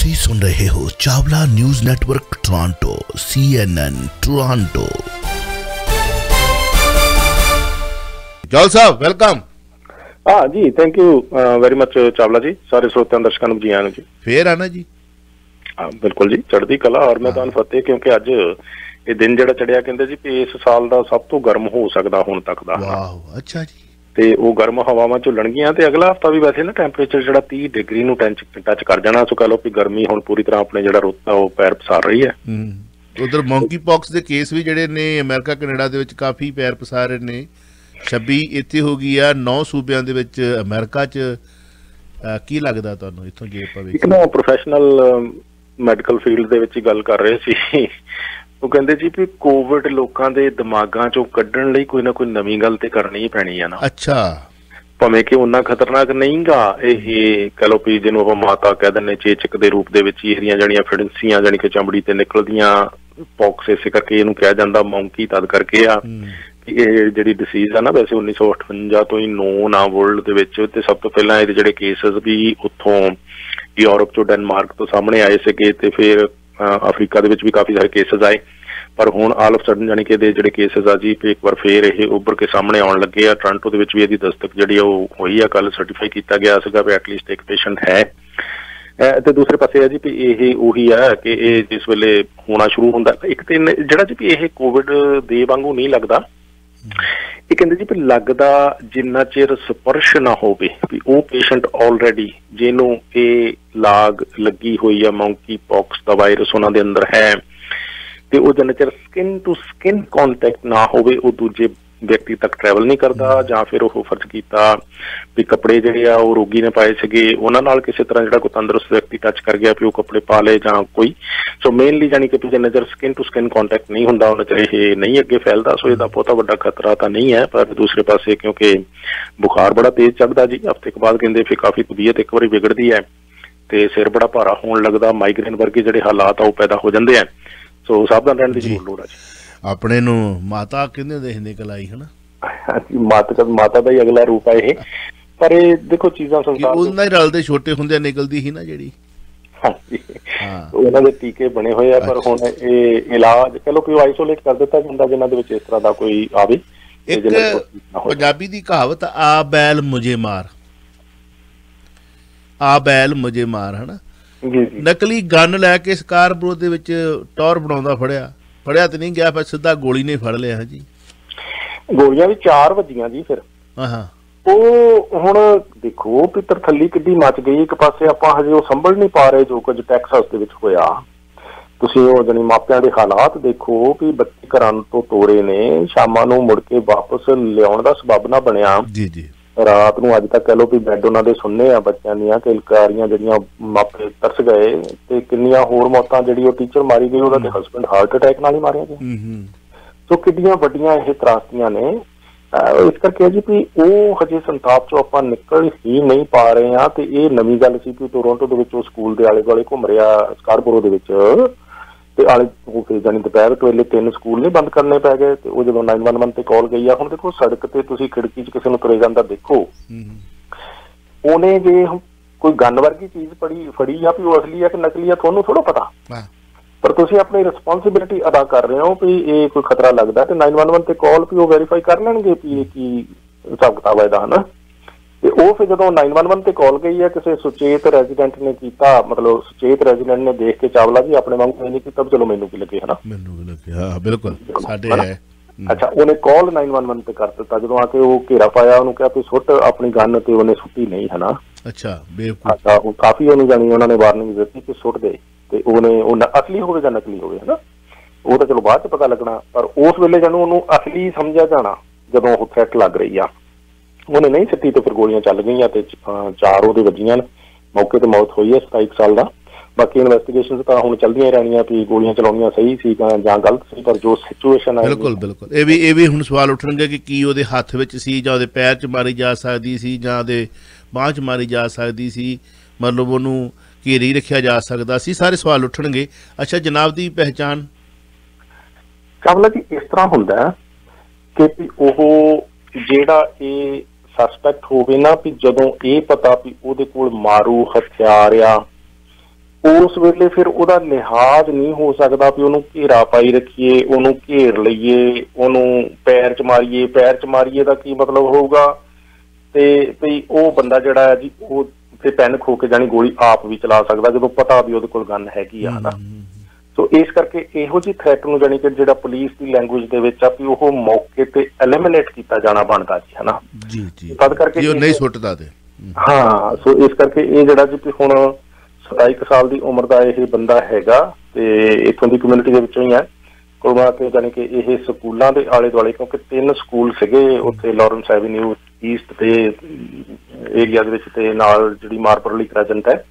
ਤੁਸੀਂ ਸੁਣ ਰਹੇ ਹੋ Chawla news network Toronto CNN Toronto. Jol Sahib welcome. हाँ जी, thank you very much Chawla ji. सारे श्रोतियां दर्शकों ਨੂੰ ਜੀ ਆਇਆਂ ਜੀ। ਫੇਰ ਆਣਾ ਜੀ। हाँ बिल्कुल जी, चढ़दी कला और मैं ਤੁਹਾਨੂੰ ਫਤਿਹ क्योंकि ਅੱਜ ਇਹ ਦਿਨ ਜਿਹੜਾ ਚੜਿਆ ਕਹਿੰਦੇ ਜੀ ਵੀ ਇਸ ਸਾਲ ਦਾ ਸਭ ਤੋਂ ਗਰਮ ਹੋ ਸਕਦਾ ਹੁਣ ਤੱਕ ਦਾ। ਵਾਹ ਅੱਛਾ ਜੀ। ਤੇ ਉਹ ਗਰਮ ਹਵਾਵਾਂ ਝੁੱਲਣਗੀਆਂ ਤੇ ਅਗਲਾ ਹਫਤਾ ਵੀ ਵੈਸੇ ਨਾ ਟੈਂਪਰੇਚਰ ਜਿਹੜਾ 30 ਡਿਗਰੀ ਨੂੰ ਟੱਚ ਕਰ ਜਾਣਾ। ਸੋ ਕਹ ਲਓ ਵੀ ਗਰਮੀ ਹੁਣ ਪੂਰੀ ਤਰ੍ਹਾਂ ਆਪਣੇ ਜਿਹੜਾ ਰੁੱਤ ਆ ਉਹ ਪੈਰ ਪਸਾਰ ਰਹੀ ਹੈ। ਉਧਰ ਮੌਂਕੀ ਪੌਕਸ ਦੇ ਕੇਸ ਵੀ ਜਿਹੜੇ ਨੇ ਅਮਰੀਕਾ ਕੈਨੇਡਾ ਦੇ ਵਿੱਚ ਕਾਫੀ ਪੈਰ ਪਸਾਰ ਰਹੇ ਨੇ। 26 ਇੱਥੇ ਹੋ ਗਈ ਆ 9 ਸੂਬਿਆਂ ਦੇ ਵਿੱਚ ਅਮਰੀਕਾ 'ਚ। ਕੀ ਲੱਗਦਾ ਤੁਹਾਨੂੰ ਇੱਥੋਂ ਜੇ ਆਪਾਂ ਇੱਕ ਨਾ ਪ੍ਰੋਫੈਸ਼ਨਲ ਮੈਡੀਕਲ ਫੀਲਡ ਦੇ ਵਿੱਚ ਹੀ ਗੱਲ ਕਰ ਰਹੇ ਸੀ। ਉਹ ਕਹਿੰਦੇ ਜੀ ਵੀ ਕੋਵਿਡ ਲੋਕਾਂ ਦੇ ਦਿਮਾਗਾਂ ਚੋਂ ਕੱਢਣ ਲਈ ਕੋਈ ਨਾ ਕੋਈ ਨਵੀਂ ਗੱਲ ਤੇ ਕਰਨੀ ਹੀ ਪੈਣੀ ਆ ਨਾ। ਅੱਛਾ, ਭਾਵੇਂ ਕਿ ਉਹਨਾਂ ਖਤਰਨਾਕ ਨਹੀਂ ਗਾ ਇਹ ਕਹ ਲਓ ਵੀ ਜਿਹਨੂੰ ਆਪਾਂ ਮਾਤਾ ਕਹਿ ਦਿੰਦੇ ਚੇਚਕ ਦੇ ਰੂਪ ਦੇ ਵਿੱਚ ਹੀ ਇਹਦੀਆਂ ਜਿਹੜੀਆਂ ਫਿਡੈਂਸੀਆਂ ਜਾਣੀ ਕਿ ਚਮੜੀ ਤੇ ਨਿਕਲਦੀਆਂ ਪੌਕਸ ਇਸੇ ਕਰਕੇ ਇਹਨੂੰ ਕਿਹਾ ਜਾਂਦਾ ਮੌਂਕੀ ਤਦ ਕਰਕੇ ਆ। ਇਹ ਜਿਹੜੀ ਡਿਸੀਜ਼ ਆ ਨਾ ਵੈਸੇ 1958 ਤੋਂ ਹੀ ਨੋਨ ਆ ਵਰਲਡ ਦੇ ਵਿੱਚ ਤੇ ਸਭ ਤੋਂ ਪਹਿਲਾਂ ਇਹਦੇ ਜਿਹੜੇ ਕੇਸਿਸ ਵੀ ਉੱਥੋਂ ਯੂਰਪ ਚੋਂ ਡੈਨਮਾਰਕ ਤੋਂ ਸਾਹਮਣੇ ਆਏ ਸੀਗੇ ਤੇ ਫਿਰ ਅਫਰੀਕਾ ਦੇ ਵਿੱਚ ਵੀ ਕਾਫੀ ਸਾਰੇ ਕੇਸਿਸ ਆਏ। ਪਰ ਹੁਣ ਆਲ ਆਫ ਸਡਨ ਜਾਣੀ ਕਿ ਇਹਦੇ ਜਿਹੜੇ ਕੇਸਿਸ ਆ ਜੀ ਇੱਕ ਵਾਰ ਫੇਰ ਇਹ ਉੱਭਰ ਕੇ ਸਾਹਮਣੇ ਆਉਣ ਲੱਗੇ ਆ। ਟੋਰਾਂਟੋ ਦੇ ਵਿੱਚ ਵੀ ਇਹਦੀ ਦਸਤਕ ਜਿਹੜੀ ਉਹ ਹੋਈ ਆ, ਕੱਲ ਸਰਟੀਫਾਈ ਕੀਤਾ ਗਿਆ ਸੀਗਾ ਵੀ ਐਟਲੀਸਟ ਇੱਕ ਪੇਸ਼ੈਂਟ ਹੈ। ਤੇ ਦੂਸਰੇ ਪਾਸੇ ਆ ਜੀ ਵੀ ਇਹ ਉਹੀ ਆ ਕਿ ਇਹ ਜਿਸ ਵੇਲੇ ਹੋਣਾ ਸ਼ੁਰੂ ਹੁੰਦਾ ਇੱਕ ਤੇ ਜਿਹੜਾ ਜੀ ਵੀ ਇਹ ਕੋਵਿਡ ਦੇ ਵਾਂਗੂ ਨਹੀਂ ਲੱਗਦਾ। ਇਹ ਕਹਿੰਦੇ ਜੀ ਵੀ ਲੱਗਦਾ ਜਿੰਨਾ ਚਿਰ ਸਪਰਸ਼ ਨਾ ਹੋਵੇ ਵੀ ਉਹ ਪੇਸ਼ੈਂਟ ਆਲਰੇਡੀ ਜਿਹਨੂੰ ਇਹ ਲਾਗ ਲੱਗੀ ਹੋਈ ਆ ਮੌਂਕੀ ਪੌਕਸ ਦਾ ਵਾਇਰਸ ਉਹਨਾਂ ਦੇ ਅੰਦਰ ਹੈ ਤੇ ਉਹ ਜਿੰਨਾ ਚਿਰ ਸਕਿਨ ਟੂ ਸਕਿਨ ਕੰਟੈਕਟ ਨਾ ਹੋਵੇ ਉਹ ਦੂਜੇ ਵਿਅਕਤੀ ਤੱਕ ਟਰੈਵਲ ਨਹੀਂ ਕਰਦਾ। ਜਾਂ ਫਿਰ ਉਹ ਫਰਜ਼ ਕੀਤਾ ਵੀ ਕੱਪੜੇ ਜਿਹੜੇ ਆ ਉਹ ਰੋਗੀ ਨੇ ਪਾਏ ਸੀਗੇ ਉਹਨਾਂ ਨਾਲ ਕਿਸੇ ਤਰ੍ਹਾਂ ਜਿਹੜਾ ਕੋਈ ਤੰਦਰੁਸਤ ਵਿਅਕਤੀ ਟੱਚ ਕਰ ਗਿਆ ਵੀ ਉਹ ਕੱਪੜੇ ਪਾ ਲਏ ਜਾਂ ਕੋਈ। ਸੋ ਮੇਨਲੀ ਜਾਣੀ ਕਿ ਜਿੰਨਾ ਚਿਰ ਸਕਿਨ ਟੂ ਸਕਿਨ ਕੰਟੈਕਟ ਨਹੀਂ ਹੁੰਦਾ ਉਹਨਾਂ ਚਿਰ ਇਹ ਨਹੀਂ ਅੱਗੇ ਫੈਲਦਾ। ਸੋ ਇਹਦਾ ਬਹੁਤਾ ਵੱਡਾ ਖਤਰਾ ਤਾਂ ਨਹੀਂ ਹੈ। ਪਰ ਦੂਸਰੇ ਪਾਸੇ ਕਿਉਂਕਿ ਬੁਖਾਰ ਬੜਾ ਤੇਜ਼ ਚੜ੍ਹਦਾ ਜੀ, ਹਫ਼ਤੇ ਕੁ ਬਾਅਦ ਕਹਿੰਦੇ ਫਿਰ ਕਾਫੀ ਤਬੀਅਤ ਇੱਕ ਵਾਰੀ ਵਿਗੜਦੀ ਹੈ ਤੇ ਸਿਰ ਬੜਾ ਭਾਰਾ ਹੋਣ ਲੱਗਦਾ, ਮਾਈਗ੍ਰੇਨ ਵਰਗੇ ਜਿਹੜੇ ਹਾਲਾਤ ਆ ਉਹ ਪੈਦਾ ਹੋ ਜਾਂਦੇ ਆ। ਸੋ ਸਾਵਧਾਨ ਰਹਿਣ ਦੀ ਜ਼ਰੂਰ ਲੋੜ ਆ ਜੀ। ਆਪਣੇ ਨੂੰ ਮਾਤਾ ਕਹਿੰਦੇ ਹੁੰਦੇ ਸੀ ਨਿਕਲ ਹਨਾ। ਹਾਂਜੀ, ਮਾਤਾ ਦਾ ਹੀ ਅਗਲਾ ਰੂਪ ਹੈ ਇਹ। ਪਰ ਇਹ ਦੇਖੋ ਚੀਜ਼ਾਂ ਸੰਸਾਰ ਉਹਨਾਂ ਹੀ ਰਲਦੇ ਛੋਟੇ ਹੁੰਦੇ ਨਿਕਲਦੀ ਸੀ ਨਾ ਜਿਹੜੀ। ਹਾਂਜੀ, ਉਹਨਾਂ ਦੇ ਟੀਕੇ ਬਣੇ ਹੋਏ ਆ ਪਰ ਹੁਣ ਇਹ ਇਲਾਜ ਚਲੋ ਕੋਈ ਆਈਸੋਲੇਟ ਕਰ ਦਿੱਤਾ ਜਾਂਦਾ ਜਿਨ੍ਹਾਂ ਦੇ ਵਿੱਚ ਇਸ ਤਰ੍ਹਾਂ ਦਾ ਕੋਈ ਆਵੇ। ਇੱਕ ਪੰਜਾਬੀ ਦੀ ਕਹਾਵਤ ਆ ਬੈਲ ਮੁਝੇ ਮਾਰ, ਆ ਬੈਲ ਮੁਝੇ ਮਾਰ ਹਨਾ। ਨਕਲੀ ਗਨ ਲੈ ਕੇ ਸਕਾਰਪੁਰ ਦੇ ਵਿੱਚ ਟੌਰ ਬਣਾਉਂਦਾ ਫੜਿਆ ਤੇ ਨਹੀਂ ਗਿਆ ਪਰ ਸਿੱਧਾ ਗੋਲੀ ਨੇ ਫੜ ਲਿਆ ਜੀ। ਗੋਲੀਆਂ ਵੀ 4 ਵੱਜੀਆਂ ਜੀ। ਫਿਰ ਉਹ ਹੁਣ ਦੇਖੋ ਵੀ ਤਰਥੱਲੀ ਕਿੱਡੀ ਮਚ ਗਈ। ਇੱਕ ਪਾਸੇ ਆਪਾਂ ਹਜੇ ਉਹ ਸੰਭਲ ਨਹੀਂ ਪਾ ਰਹੇ ਜੋ ਕੁਝ ਟੈਕਸਾਸ ਦੇ ਵਿੱਚ ਹੋਇਆ। ਤੁਸੀਂ ਉਹ ਜਾਣੀ ਮਾਪਿਆਂ ਦੇ ਹਾਲਾਤ ਦੇਖੋ ਵੀ ਬੱਚੇ ਘਰਾਂ ਤੋਂ ਤੋਰੇ ਨੇ, ਸ਼ਾਮਾਂ ਨੂੰ ਮੁੜ ਕੇ ਵਾਪਸ ਲਿਆਉਣ ਦਾ ਸਬੱਬ ਨਾ ਬਣਿਆ। ਜੀ ਜੀ, ਰਾਤ ਨੂੰ ਅੱਜ ਤੱਕ ਕਹਿ ਲਓ ਵੀ ਬੈੱਡ ਉਹਨਾਂ ਦੇ ਸੁੰਨੇ ਆ ਬੱਚਿਆਂ ਦੀਆਂ ਕਿਲਕਾਰੀਆਂ ਜਿਹੜੀਆਂ ਮਾਪੇ ਤਰਸ ਗਏ ਤੇ ਕਿੰਨੀਆਂ ਹੋਰ ਮੌਤਾਂ ਜਿਹੜੀ ਉਹ ਟੀਚਰ ਮਾਰੀ ਗਈ ਉਹਦਾ ਤੇ ਹਸਬੈਂਡ ਹਾਰਟ ਅਟੈਕ ਨਾਲ ਹੀ ਮਾਰਿਆ ਗਿਆ। ਸੋ ਕਿੱਡੀਆਂ ਵੱਡੀਆਂ ਇਹ ਤਰਾਸਦੀਆਂ ਨੇ। ਇਸ ਕਰਕੇ ਜੀ ਵੀ ਉਹ ਹਜੇ ਸੰਤਾਪ ਚੋਂ ਆਪਾਂ ਨਿਕਲ ਹੀ ਨਹੀਂ ਪਾ ਰਹੇ ਹਾਂ। ਤੇ ਇਹ ਨਵੀਂ ਗੱਲ ਸੀ ਕਿ ਟੋਰਾਂਟੋ ਦੇ ਵਿੱਚ ਉਹ ਸਕੂਲ ਦੇ ਆਲੇ ਦੁਆਲੇ ਘੁੰਮ ਰਿਹਾ ਸਕਾਰਬੋਰੋ ਦੇ ਵਿੱਚ ਤੇ ਆਲੇ ਉਹ ਜਾਣੀ ਦੁਪਹਿਰ ਵੇਲੇ 3 ਸਕੂਲ ਨੇ ਬੰਦ ਕਰਨੇ ਪੈ ਗਏ। ਤੇ ਉਹ ਜਦੋਂ 911 ਤੇ ਕਾਲ ਗਈ ਆ ਹੁਣ ਦੇਖੋ ਸੜਕ ਤੇ ਤੁਸੀਂ ਖਿੜਕੀ 'ਚ ਕਿਸੇ ਨੂੰ ਤੁਰੇ ਜਾਂਦਾ ਦੇਖੋ ਉਹਨੇ ਜੇ ਕੋਈ ਗਨ ਵਰਗੀ ਚੀਜ਼ ਫੜੀ ਆ ਵੀ ਉਹ ਅਸਲੀ ਆ ਕਿ ਨਕਲੀ ਆ ਤੁਹਾਨੂੰ ਥੋੜਾ ਪਤਾ। ਪਰ ਤੁਸੀਂ ਆਪਣੀ ਰਿਸਪੋਂਸਿਬਿਲਿਟੀ ਅਦਾ ਕਰ ਰਹੇ ਹੋ ਵੀ ਇਹ ਕੋਈ ਖਤਰਾ ਲੱਗਦਾ ਤੇ 911 ਤੇ ਕਾਲ ਵੀ ਉਹ ਵੈਰੀਫਾਈ ਕਰ ਲੈਣਗੇ ਵੀ ਇਹ ਕੀ ਹਿਸਾਬ ਕਿਤਾਬ ਇਹਦਾ ਹਨਾ। ਤੇ ਉਹ ਫਿਰ ਜਦੋਂ 911 ਤੇ ਕਾਲ ਗਈ ਹੈ ਕਿਸੇ ਸੁਚੇਤ ਰੈਜ਼ੀਡੈਂਟ ਨੇ ਕੀਤਾ, ਮਤਲਬ ਸੁਚੇਤ ਰੈਜ਼ੀਡੈਂਟ ਨੇ ਦੇਖ ਕੇ ਚਾਵਲਾ ਜੀ ਆਪਣੇ ਵਾਂਗੂ ਨਹੀਂ ਕੀਤਾ ਚਲੋ ਮੈਨੂੰ ਕੀ ਲੱਗੇ ਹਨਾ। ਮੈਨੂੰ ਵੀ ਲੱਗੇ ਹਾਂ ਬਿਲਕੁਲ ਸਾਡੇ ਹੈ। ਅੱਛਾ, ਉਹਨੇ ਕਾਲ 911 ਤੇ ਕਰ ਦਿੱਤਾ। ਜਦੋਂ ਆ ਕੇ ਉਹ ਘੇਰਾ ਪਾਇਆ ਉਹਨੂੰ ਕਿਹਾ ਵੀ ਸੁੱਟ ਆਪਣੀ ਗਨ ਤੇ ਉਹਨੇ ਸੁੱਟੀ ਨਹੀਂ ਹਨਾ। ਅੱਛਾ ਬੇਵਕੂਫ। ਉਹ ਕਾਫੀ ਉਹਨੂੰ ਜਾਣੀ ਉਹਨਾਂ ਨੇ ਵਾਰਨਿੰਗ ਦਿੱਤੀ ਕਿ ਸੁੱਟ ਦੇ ਤੇ ਉਹਨੇ ਉਹ ਅਸਲੀ ਹੋਵੇ ਜਾਂ ਨਕਲੀ ਹੋਵੇ ਹਨਾ ਉਹ ਤਾਂ ਚਲੋ ਬਾਅਦ ਚ ਪਤਾ ਲੱਗਣਾ। ਪਰ ਉਸ ਵੇਲੇ ਜਦੋਂ ਉਹਨੂੰ ਅਸਲੀ ਸਮਝਿਆ ਜਾਣਾ ਜਦੋਂ ਉਹ ਥ੍ਰੈਟ ਲੱਗ ਰਹੀ ਆ ਉਹਨੇ ਨਹੀਂ ਸਿੱਟੀ ਤੇ ਫਿਰ ਗੋਲੀਆਂ ਚੱਲ ਗਈਆਂ ਤੇ 4 ਉਹਦੇ ਵੱਜੀਆਂ। ਮੌਕੇ ਤੇ ਮੌਤ ਹੋਈ ਹੈ 27 ਸਾਲ ਦਾ। ਬਾਕੀ ਇਨਵੈਸਟੀਗੇਸ਼ਨ ਤਾਂ ਹੁਣ ਚੱਲਦੀਆਂ ਰਹਿਣੀਆਂ ਵੀ ਗੋਲੀਆਂ ਚਲਾਉਣੀਆਂ ਸਹੀ ਸੀ ਜਾਂ ਗਲਤ ਸੀ। ਪਰ ਜੋ ਸਿਚੁਏਸ਼ਨ ਹੈ ਬਿਲਕੁਲ ਇਹ ਵੀ ਹੁਣ ਸਵਾਲ ਉੱਠਣਗੇ ਕਿ ਕੀ ਉਹਦੇ ਹੱਥ ਵਿੱਚ ਸੀ ਜਾਂ ਉਹਦੇ ਪੈਰ 'ਚ ਮਾਰੀ ਜਾ ਸਕਦੀ ਸੀ ਜਾਂ ਉਹਦੇ ਬਾਂਹ 'ਚ ਮਾਰੀ ਜਾ ਸਕਦੀ ਸੀ, ਮਤਲਬ ਉਹਨੂੰ ਘੇਰੀ ਰੱਖਿਆ ਜਾ ਸਕਦਾ ਸੀ। ਸਾਰੇ ਸਵਾਲ ਉੱਠਣਗੇ। ਅੱਛਾ, ਜਨਾਬ ਦੀ ਪਹਿਚਾਣ ਚਾਵਲਾ ਜੀ ਇਸ ਤਰ੍ਹਾਂ ਹੁੰਦਾ ਕਿ ਉਹ ਜਿਹੜਾ ਇਹ ਸਸਪੈਕਟ ਹੋਵੇ ਨਾ ਵੀ ਜਦੋਂ ਇਹ ਪਤਾ ਵੀ ਉਹਦੇ ਕੋਲ ਮਾਰੂ ਹਥਿਆਰ ਆ ਉਸ ਵੇਲੇ ਫਿਰ ਉਹਦਾ ਲਿਹਾਜ਼ ਨਹੀਂ ਹੋ ਸਕਦਾ ਵੀ ਉਹਨੂੰ ਘੇਰਾ ਪਾਈ ਰੱਖੀਏ, ਉਹਨੂੰ ਘੇਰ ਲਈਏ, ਉਹਨੂੰ ਪੈਰ 'ਚ ਮਾਰੀਏ ਦਾ ਕੀ ਮਤਲਬ ਹੋਊਗਾ। ਤੇ ਵੀ ਉਹ ਬੰਦਾ ਜਿਹੜਾ ਹੈ ਜੀ ਉਹ ਤੇ ਪੈਨ ਖੋ ਕੇ ਜਾਣੀ ਗੋਲੀ ਆਪ ਵੀ ਚਲਾ ਸਕਦਾ ਜਦੋਂ ਪਤਾ ਵੀ ਉਹਦੇ ਕੋਲ ਗਨ ਹੈਗੀ ਆ, ਹਨਾ। ਸੋ ਇਸ ਕਰਕੇ ਇਹੋ ਜਿਹੀ ਥ੍ਰੈਟ ਨੂੰ ਜਾਣੀ ਕਿ ਜਿਹੜਾ ਪੁਲਿਸ ਦੀ ਲੈਂਗੁਏਜ ਦੇ ਵਿੱਚ ਆ ਵੀ ਉਹ ਮੌਕੇ ਤੇ ਐਲੀਮੀਨੇਟ ਕੀਤਾ ਜਾਣਾ ਬਣਦਾ ਜੀ, ਹਨਾ। ਤਦ ਕਰਕੇ ਨਹੀਂ ਸੁੱਟਦਾ ਤੇ ਹਾਂ। ਸੋ ਇਸ ਕਰਕੇ ਇਹ ਜਿਹੜਾ ਜੀ ਹੁਣ 27 ਸਾਲ ਦੀ ਉਮਰ ਦਾ ਇਹ ਬੰਦਾ ਹੈਗਾ ਤੇ ਇੱਥੋਂ ਦੀ ਕਮਿਊਨਿਟੀ ਦੇ ਵਿੱਚੋਂ ਹੀ ਹੈ ਕੁਲਵਾ ਕੇ, ਜਾਣੀ ਕਿ ਇਹ ਸਕੂਲਾਂ ਦੇ ਆਲੇ ਦੁਆਲੇ, ਕਿਉਂਕਿ 3 ਸਕੂਲ ਸੀਗੇ ਉੱਥੇ ਲਾਰੈਂਸ ਐਵੀਨਿਊ ਈਸਟ ਤੇ ਏਰੀਆ ਦੇ ਵਿੱਚ ਤੇ ਨਾਲ ਜਿਹੜੀ ਮਾਰਪਰਲੀ ਕ੍ਰੈਜੈਂਟ ਹੈ,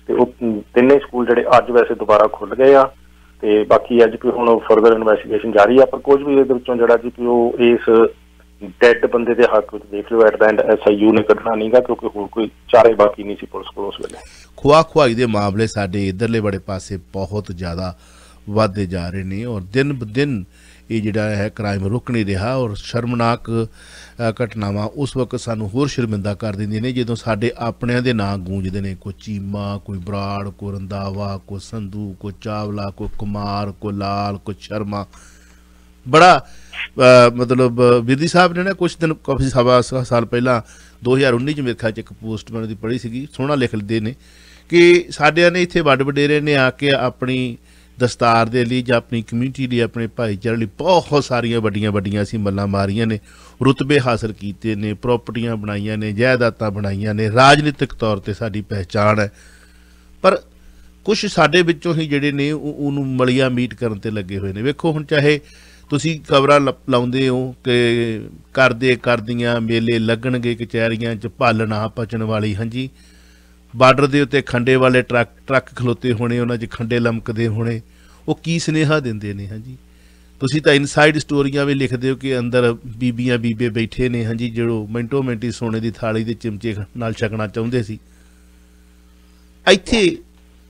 ਤੇ ਉਹ 3 ਸਕੂਲ ਜਿਹੜੇ ਅੱਜ ਵੈਸੇ ਦੁਬਾਰਾ ਖੁੱਲ ਗਏ ਆ। ਤੇ ਬਾਕੀ ਅੱਜ ਵੀ ਹੁਣ ਫਰਦਰ ਇਨਵੈਸਟੀਗੇਸ਼ਨ ਜਾਰੀ ਆ, ਪਰ ਕੁਝ ਵੀ ਇਹਦੇ ਵਿੱਚੋਂ ਜਿਹੜਾ ਜੀ ਉਹ ਇਸ ਡੈਡ ਬੰਦੇ ਦੇ ਹੱਕ ਵਿੱਚ ਦੇਖ ਲਿਓ ਐਟ ਦਾ ਐਂਡ SIU ਨੇ ਕੱਢਣਾ ਨਹੀਂਗਾ, ਕਿਉਂਕਿ ਹੋਰ ਕੋਈ ਚਾਰੇ ਬਾਕੀ ਨਹੀਂ ਸੀ ਪੁਲਿਸ ਕੋਲ ਉਸ ਵੇਲੇ। ਖੁਆਈ ਦੇ ਮਾਮਲੇ ਸਾਡੇ ਇੱਧਰਲੇ ਬੜੇ ਪਾਸੇ ਬਹੁਤ ਜ਼ਿਆਦਾ ਵੱਧਦੇ ਜਾ ਰਹੇ ਨੇ ਔਰ ਦਿਨ ਬ ਦਿਨ ਇਹ ਜਿਹੜਾ ਹੈ ਕ੍ਰਾਈਮ ਰੁਕ ਨਹੀਂ ਰਿਹਾ ਔਰ ਸ਼ਰਮਨਾਕ ਘਟਨਾਵਾਂ ਉਸ ਵਕਤ ਸਾਨੂੰ ਹੋਰ ਸ਼ਰਮਿੰਦਾ ਕਰ ਦਿੰਦੀਆਂ ਨੇ ਜਦੋਂ ਸਾਡੇ ਆਪਣਿਆਂ ਦੇ ਨਾਂ ਗੂੰਜਦੇ ਨੇ। ਕੋਈ ਚੀਮਾ, ਕੋਈ ਬਰਾੜ, ਕੋਈ ਰੰਧਾਵਾ, ਕੋਈ ਸੰਧੂ, ਕੋਈ ਚਾਵਲਾ, ਕੋਈ ਕੁਮਾਰ, ਕੋਈ ਲਾਲ, ਕੋਈ ਸ਼ਰਮਾ। ਬੜਾ ਮਤਲਬ ਵਿਰਦੀ ਸਾਹਿਬ ਨੇ ਨਾ ਕੁਛ ਦਿਨ ਕਾਫੀ ਸਾਲ ਪਹਿਲਾਂ 2019 'ਚ ਮੇਰੇ ਖਿਆਲ 'ਚ ਇੱਕ ਪੋਸਟ ਮੈਂ ਉਹਦੀ ਪੜ੍ਹੀ ਸੀਗੀ, ਸੋਹਣਾ ਲਿਖਦੇ ਨੇ ਕਿ ਸਾਡਿਆਂ ਨੇ ਇੱਥੇ ਵੱਡ ਵਡੇਰੇ ਨੇ ਆ ਕੇ ਆਪਣੀ ਦਸਤਾਰ ਦੇ ਲਈ ਜਾਂ ਆਪਣੀ ਕਮਿਊਨਿਟੀ ਲਈ, ਆਪਣੇ ਭਾਈਚਾਰੇ ਲਈ ਬਹੁਤ ਸਾਰੀਆਂ ਵੱਡੀਆਂ ਅਸੀਂ ਮੱਲਾਂ ਮਾਰੀਆਂ ਨੇ, ਰੁਤਬੇ ਹਾਸਲ ਕੀਤੇ ਨੇ, ਪ੍ਰੋਪਰਟੀਆਂ ਬਣਾਈਆਂ ਨੇ, ਜਾਇਦਾਦਾਂ ਬਣਾਈਆਂ ਨੇ, ਰਾਜਨੀਤਿਕ ਤੌਰ 'ਤੇ ਸਾਡੀ ਪਹਿਚਾਣ ਹੈ। ਪਰ ਕੁਛ ਸਾਡੇ ਵਿੱਚੋਂ ਹੀ ਜਿਹੜੇ ਨੇ ਉਹਨੂੰ ਮਲੀਆ ਮੀਟ ਕਰਨ 'ਤੇ ਲੱਗੇ ਹੋਏ ਨੇ। ਵੇਖੋ ਹੁਣ ਚਾਹੇ ਤੁਸੀਂ ਖਬਰਾਂ ਲਾਉਂਦੇ ਹੋ ਕਿ ਕਰਦੀਆਂ ਮੇਲੇ ਲੱਗਣਗੇ ਕਚਹਿਰੀਆਂ 'ਚ, ਭੱਲ ਨਾ ਪਚਣ ਵਾਲੀ। ਹਾਂਜੀ, ਬਾਰਡਰ ਦੇ ਉੱਤੇ ਖੰਡੇ ਵਾਲੇ ਟਰੱਕ ਖਲੋਤੇ ਹੋਣੇ, ਉਹਨਾਂ 'ਚ ਖੰਡੇ ਲਮਕਦੇ ਹੋਣੇ, ਉਹ ਕੀ ਸੁਨੇਹਾ ਦਿੰਦੇ ਨੇ। ਹਾਂਜੀ, ਤੁਸੀਂ ਤਾਂ ਇਨਸਾਈਡ ਸਟੋਰੀਆਂ ਵੀ ਲਿਖਦੇ ਹੋ ਕਿ ਅੰਦਰ ਬੀਬੇ ਬੈਠੇ ਨੇ, ਹਾਂਜੀ, ਜਿਹੜੋ ਮਿੰਟੋ ਮਿੰਟੀ ਸੋਨੇ ਦੀ ਥਾਲੀ ਦੇ ਚਮਚੇ ਨਾਲ ਛਕਣਾ ਚਾਹੁੰਦੇ ਸੀ। ਇੱਥੇ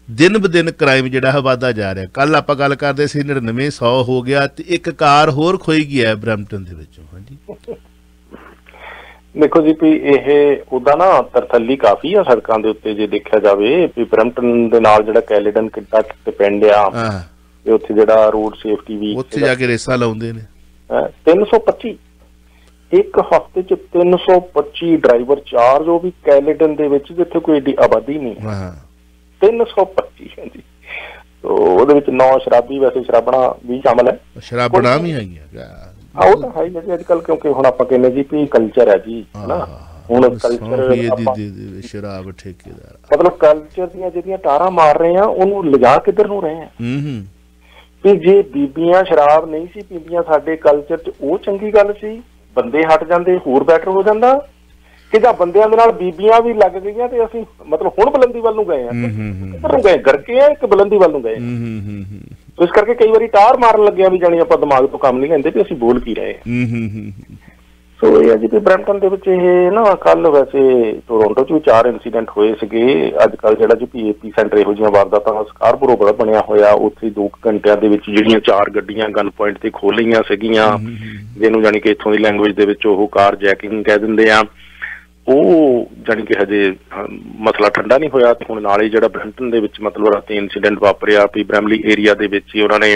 ਦਿਨ ਬ ਦਿਨ ਕ੍ਰਾਈਮ ਜਿਹੜਾ ਹੈ ਵੱਧਦਾ ਜਾ ਰਿਹਾ। ਕੱਲ ਆਪਾਂ ਗੱਲ ਕਰਦੇ ਸੀ 99-100 ਹੋ ਗਿਆ ਤੇ ਇੱਕ ਕਾਰ ਹੋਰ ਖੋਈ ਗਈ ਹੈ ਬਰੈਂਪਟਨ ਦੇ ਵਿੱਚੋਂ। ਹਾਂਜੀ, ਦੇਖੋ ਜੀ ਵੀ ਇਹ ਉਹਦਾ ਨਾ ਤਰਥੱਲੀ ਕਾਫੀ ਆ ਸੜਕਾਂ ਦੇ ਉੱਤੇ ਜੇ ਦੇਖਿਆ ਜਾਵੇ ਵੀ ਬਰੈਂਪਟਨ ਦੇ ਨਾਲ ਜਿਹੜਾ ਕੈਲੇਡਨ ਕਿੱਡਾ ਪਿੰਡ ਆ ਤੇ ਉੱਥੇ ਜਿਹੜਾ ਰੋਡ ਸੇਫਟੀ ਵੀਕ ਉੱਥੇ ਜਾ ਕੇ ਰੇਸਾਂ ਲਾਉਂਦੇ ਨੇ। 325 ਇੱਕ ਹਫ਼ਤੇ 'ਚ 325 ਡਰਾਈਵਰ ਚਾਰਜ, ਉਹ ਵੀ ਕੈਲੇਡਨ ਦੇ ਵਿੱਚ ਜਿੱਥੇ ਕੋਈ ਏਡੀ ਆਬਾਦੀ ਨਹੀਂ। 325 ਹਾਂਜੀ। ਉਹਦੇ ਵਿੱਚ 9 ਸ਼ਰਾਬੀ, ਵੈਸੇ ਸ਼ਰਾਬਣਾ ਵੀ ਸ਼ਾਮਲ ਹੈ। ਸ਼ਰਾਬਣਾ ਵੀ ਹੈਗੀਆਂ, ਉਹ ਤਾਂ ਹੈ ਹੀ ਜੀ ਅੱਜ ਕੱਲ, ਕਿਉਂਕਿ ਹੁਣ ਆਪਾਂ ਕਹਿੰਦੇ ਜੀ ਵੀ ਕਲਚਰ ਹੈ ਜੀ, ਹਨਾ। ਹੁਣ ਕਲਚਰ ਸ਼ਰਾਬ ਠੇਕੇਦਾਰ ਮਤਲਬ ਕਲਚਰ ਦੀਆਂ ਜਿਹੜੀਆਂ ਟਾਰਾਂ ਮਾਰ ਰਹੇ ਆ ਉਹਨੂੰ ਲਿਜਾ ਕਿੱਧਰ ਨੂੰ ਰਹੇ ਆ ਵੀ ਜੇ ਬੀਬੀਆਂ ਸ਼ਰਾਬ ਨਹੀਂ ਸੀ ਪੀਂਦੀਆਂ ਸਾਡੇ ਕਲਚਰ 'ਚ, ਉਹ ਚੰਗੀ ਗੱਲ ਸੀ, ਬੰਦੇ ਹਟ ਜਾਂਦੇ ਹੋਰ ਬੈਟਰ ਹੋ ਜਾਂਦਾ। ਕਿ ਜਾਂ ਬੰਦਿਆਂ ਦੇ ਨਾਲ ਬੀਬੀਆਂ ਵੀ ਲੱਗ ਗਈਆਂ ਤੇ ਅਸੀਂ ਮਤਲਬ ਹੁਣ ਬੁਲੰਦੀ ਵੱਲ ਨੂੰ ਗਏ ਆ, ਕਿੱਧਰ ਨੂੰ ਗਏ, ਗਰਕੇ ਆ ਇੱਕ ਬੁਲੰਦੀ ਵੱਲ ਨੂੰ ਗਏ। ਇਸ ਕਰਕੇ ਕਈ ਵਾਰੀ ਟਾਰ ਮਾਰਨ ਲੱਗਿਆ ਵੀ ਜਾਣੀ ਆਪਾਂ ਦਿਮਾਗ ਤੋਂ ਕੰਮ ਨਹੀਂ ਲੈਂਦੇ ਵੀ ਅਸੀਂ ਬੋਲ ਕੀ ਰਹੇ। ਸੋ ਇਹ ਹੈ ਜੀ ਵੀ ਬਰੈਂਪਟਨ ਦੇ ਵਿੱਚ ਇਹ ਨਾ ਕੱਲ ਵੈਸੇ ਟੋਰੰਟੋ 'ਚ ਵੀ 4 ਇੰਸੀਡੈਂਟ ਹੋਏ ਸੀਗੇ। ਅੱਜ ਕੱਲ੍ਹ ਜਿਹੜਾ ਜੀ PAP ਸੈਂਟਰ ਇਹੋ ਜਿਹੀਆਂ ਵਾਰਦਾਤਾਂ ਸਕਾਰਬੋਰੋ ਬੜਾ ਬਣਿਆ ਹੋਇਆ, ਉੱਥੇ 2 ਘੰਟਿਆਂ ਦੇ ਵਿੱਚ ਜਿਹੜੀਆਂ 4 ਗੱਡੀਆਂ ਗਨ ਪੁਆਇੰਟ ਤੇ ਖੋਲੀਆਂ ਸੀਗੀਆਂ, ਜਿਹਨੂੰ ਜਾਣੀ ਕਿ ਇੱਥੋਂ ਦੀ ਲੈਂਗੁਏਜ ਦੇ ਵਿੱਚ ਉਹ ਕਾਰ ਜੈਕਿੰਗ ਕਹਿ ਦਿੰਦੇ ਆ। ਉਹ ਜਾਣੀ ਕਿ ਹਜੇ ਮਸਲਾ ਠੰਡਾ ਨਹੀਂ ਹੋਇਆ ਤੇ ਹੁਣ ਨਾਲ ਹੀ ਜਿਹੜਾ ਬਰੈਂਪਟਨ ਦੇ ਵਿੱਚ ਮਤਲਬ ਰਾਤੀ ਇੰਸੀਡੈਂਟ ਵਾਪਰਿਆ ਵੀ ਬ੍ਰੈਮਲੀ ਏਰੀਆ ਦੇ ਵਿੱਚ ਹੀ ਉਹਨਾਂ ਨੇ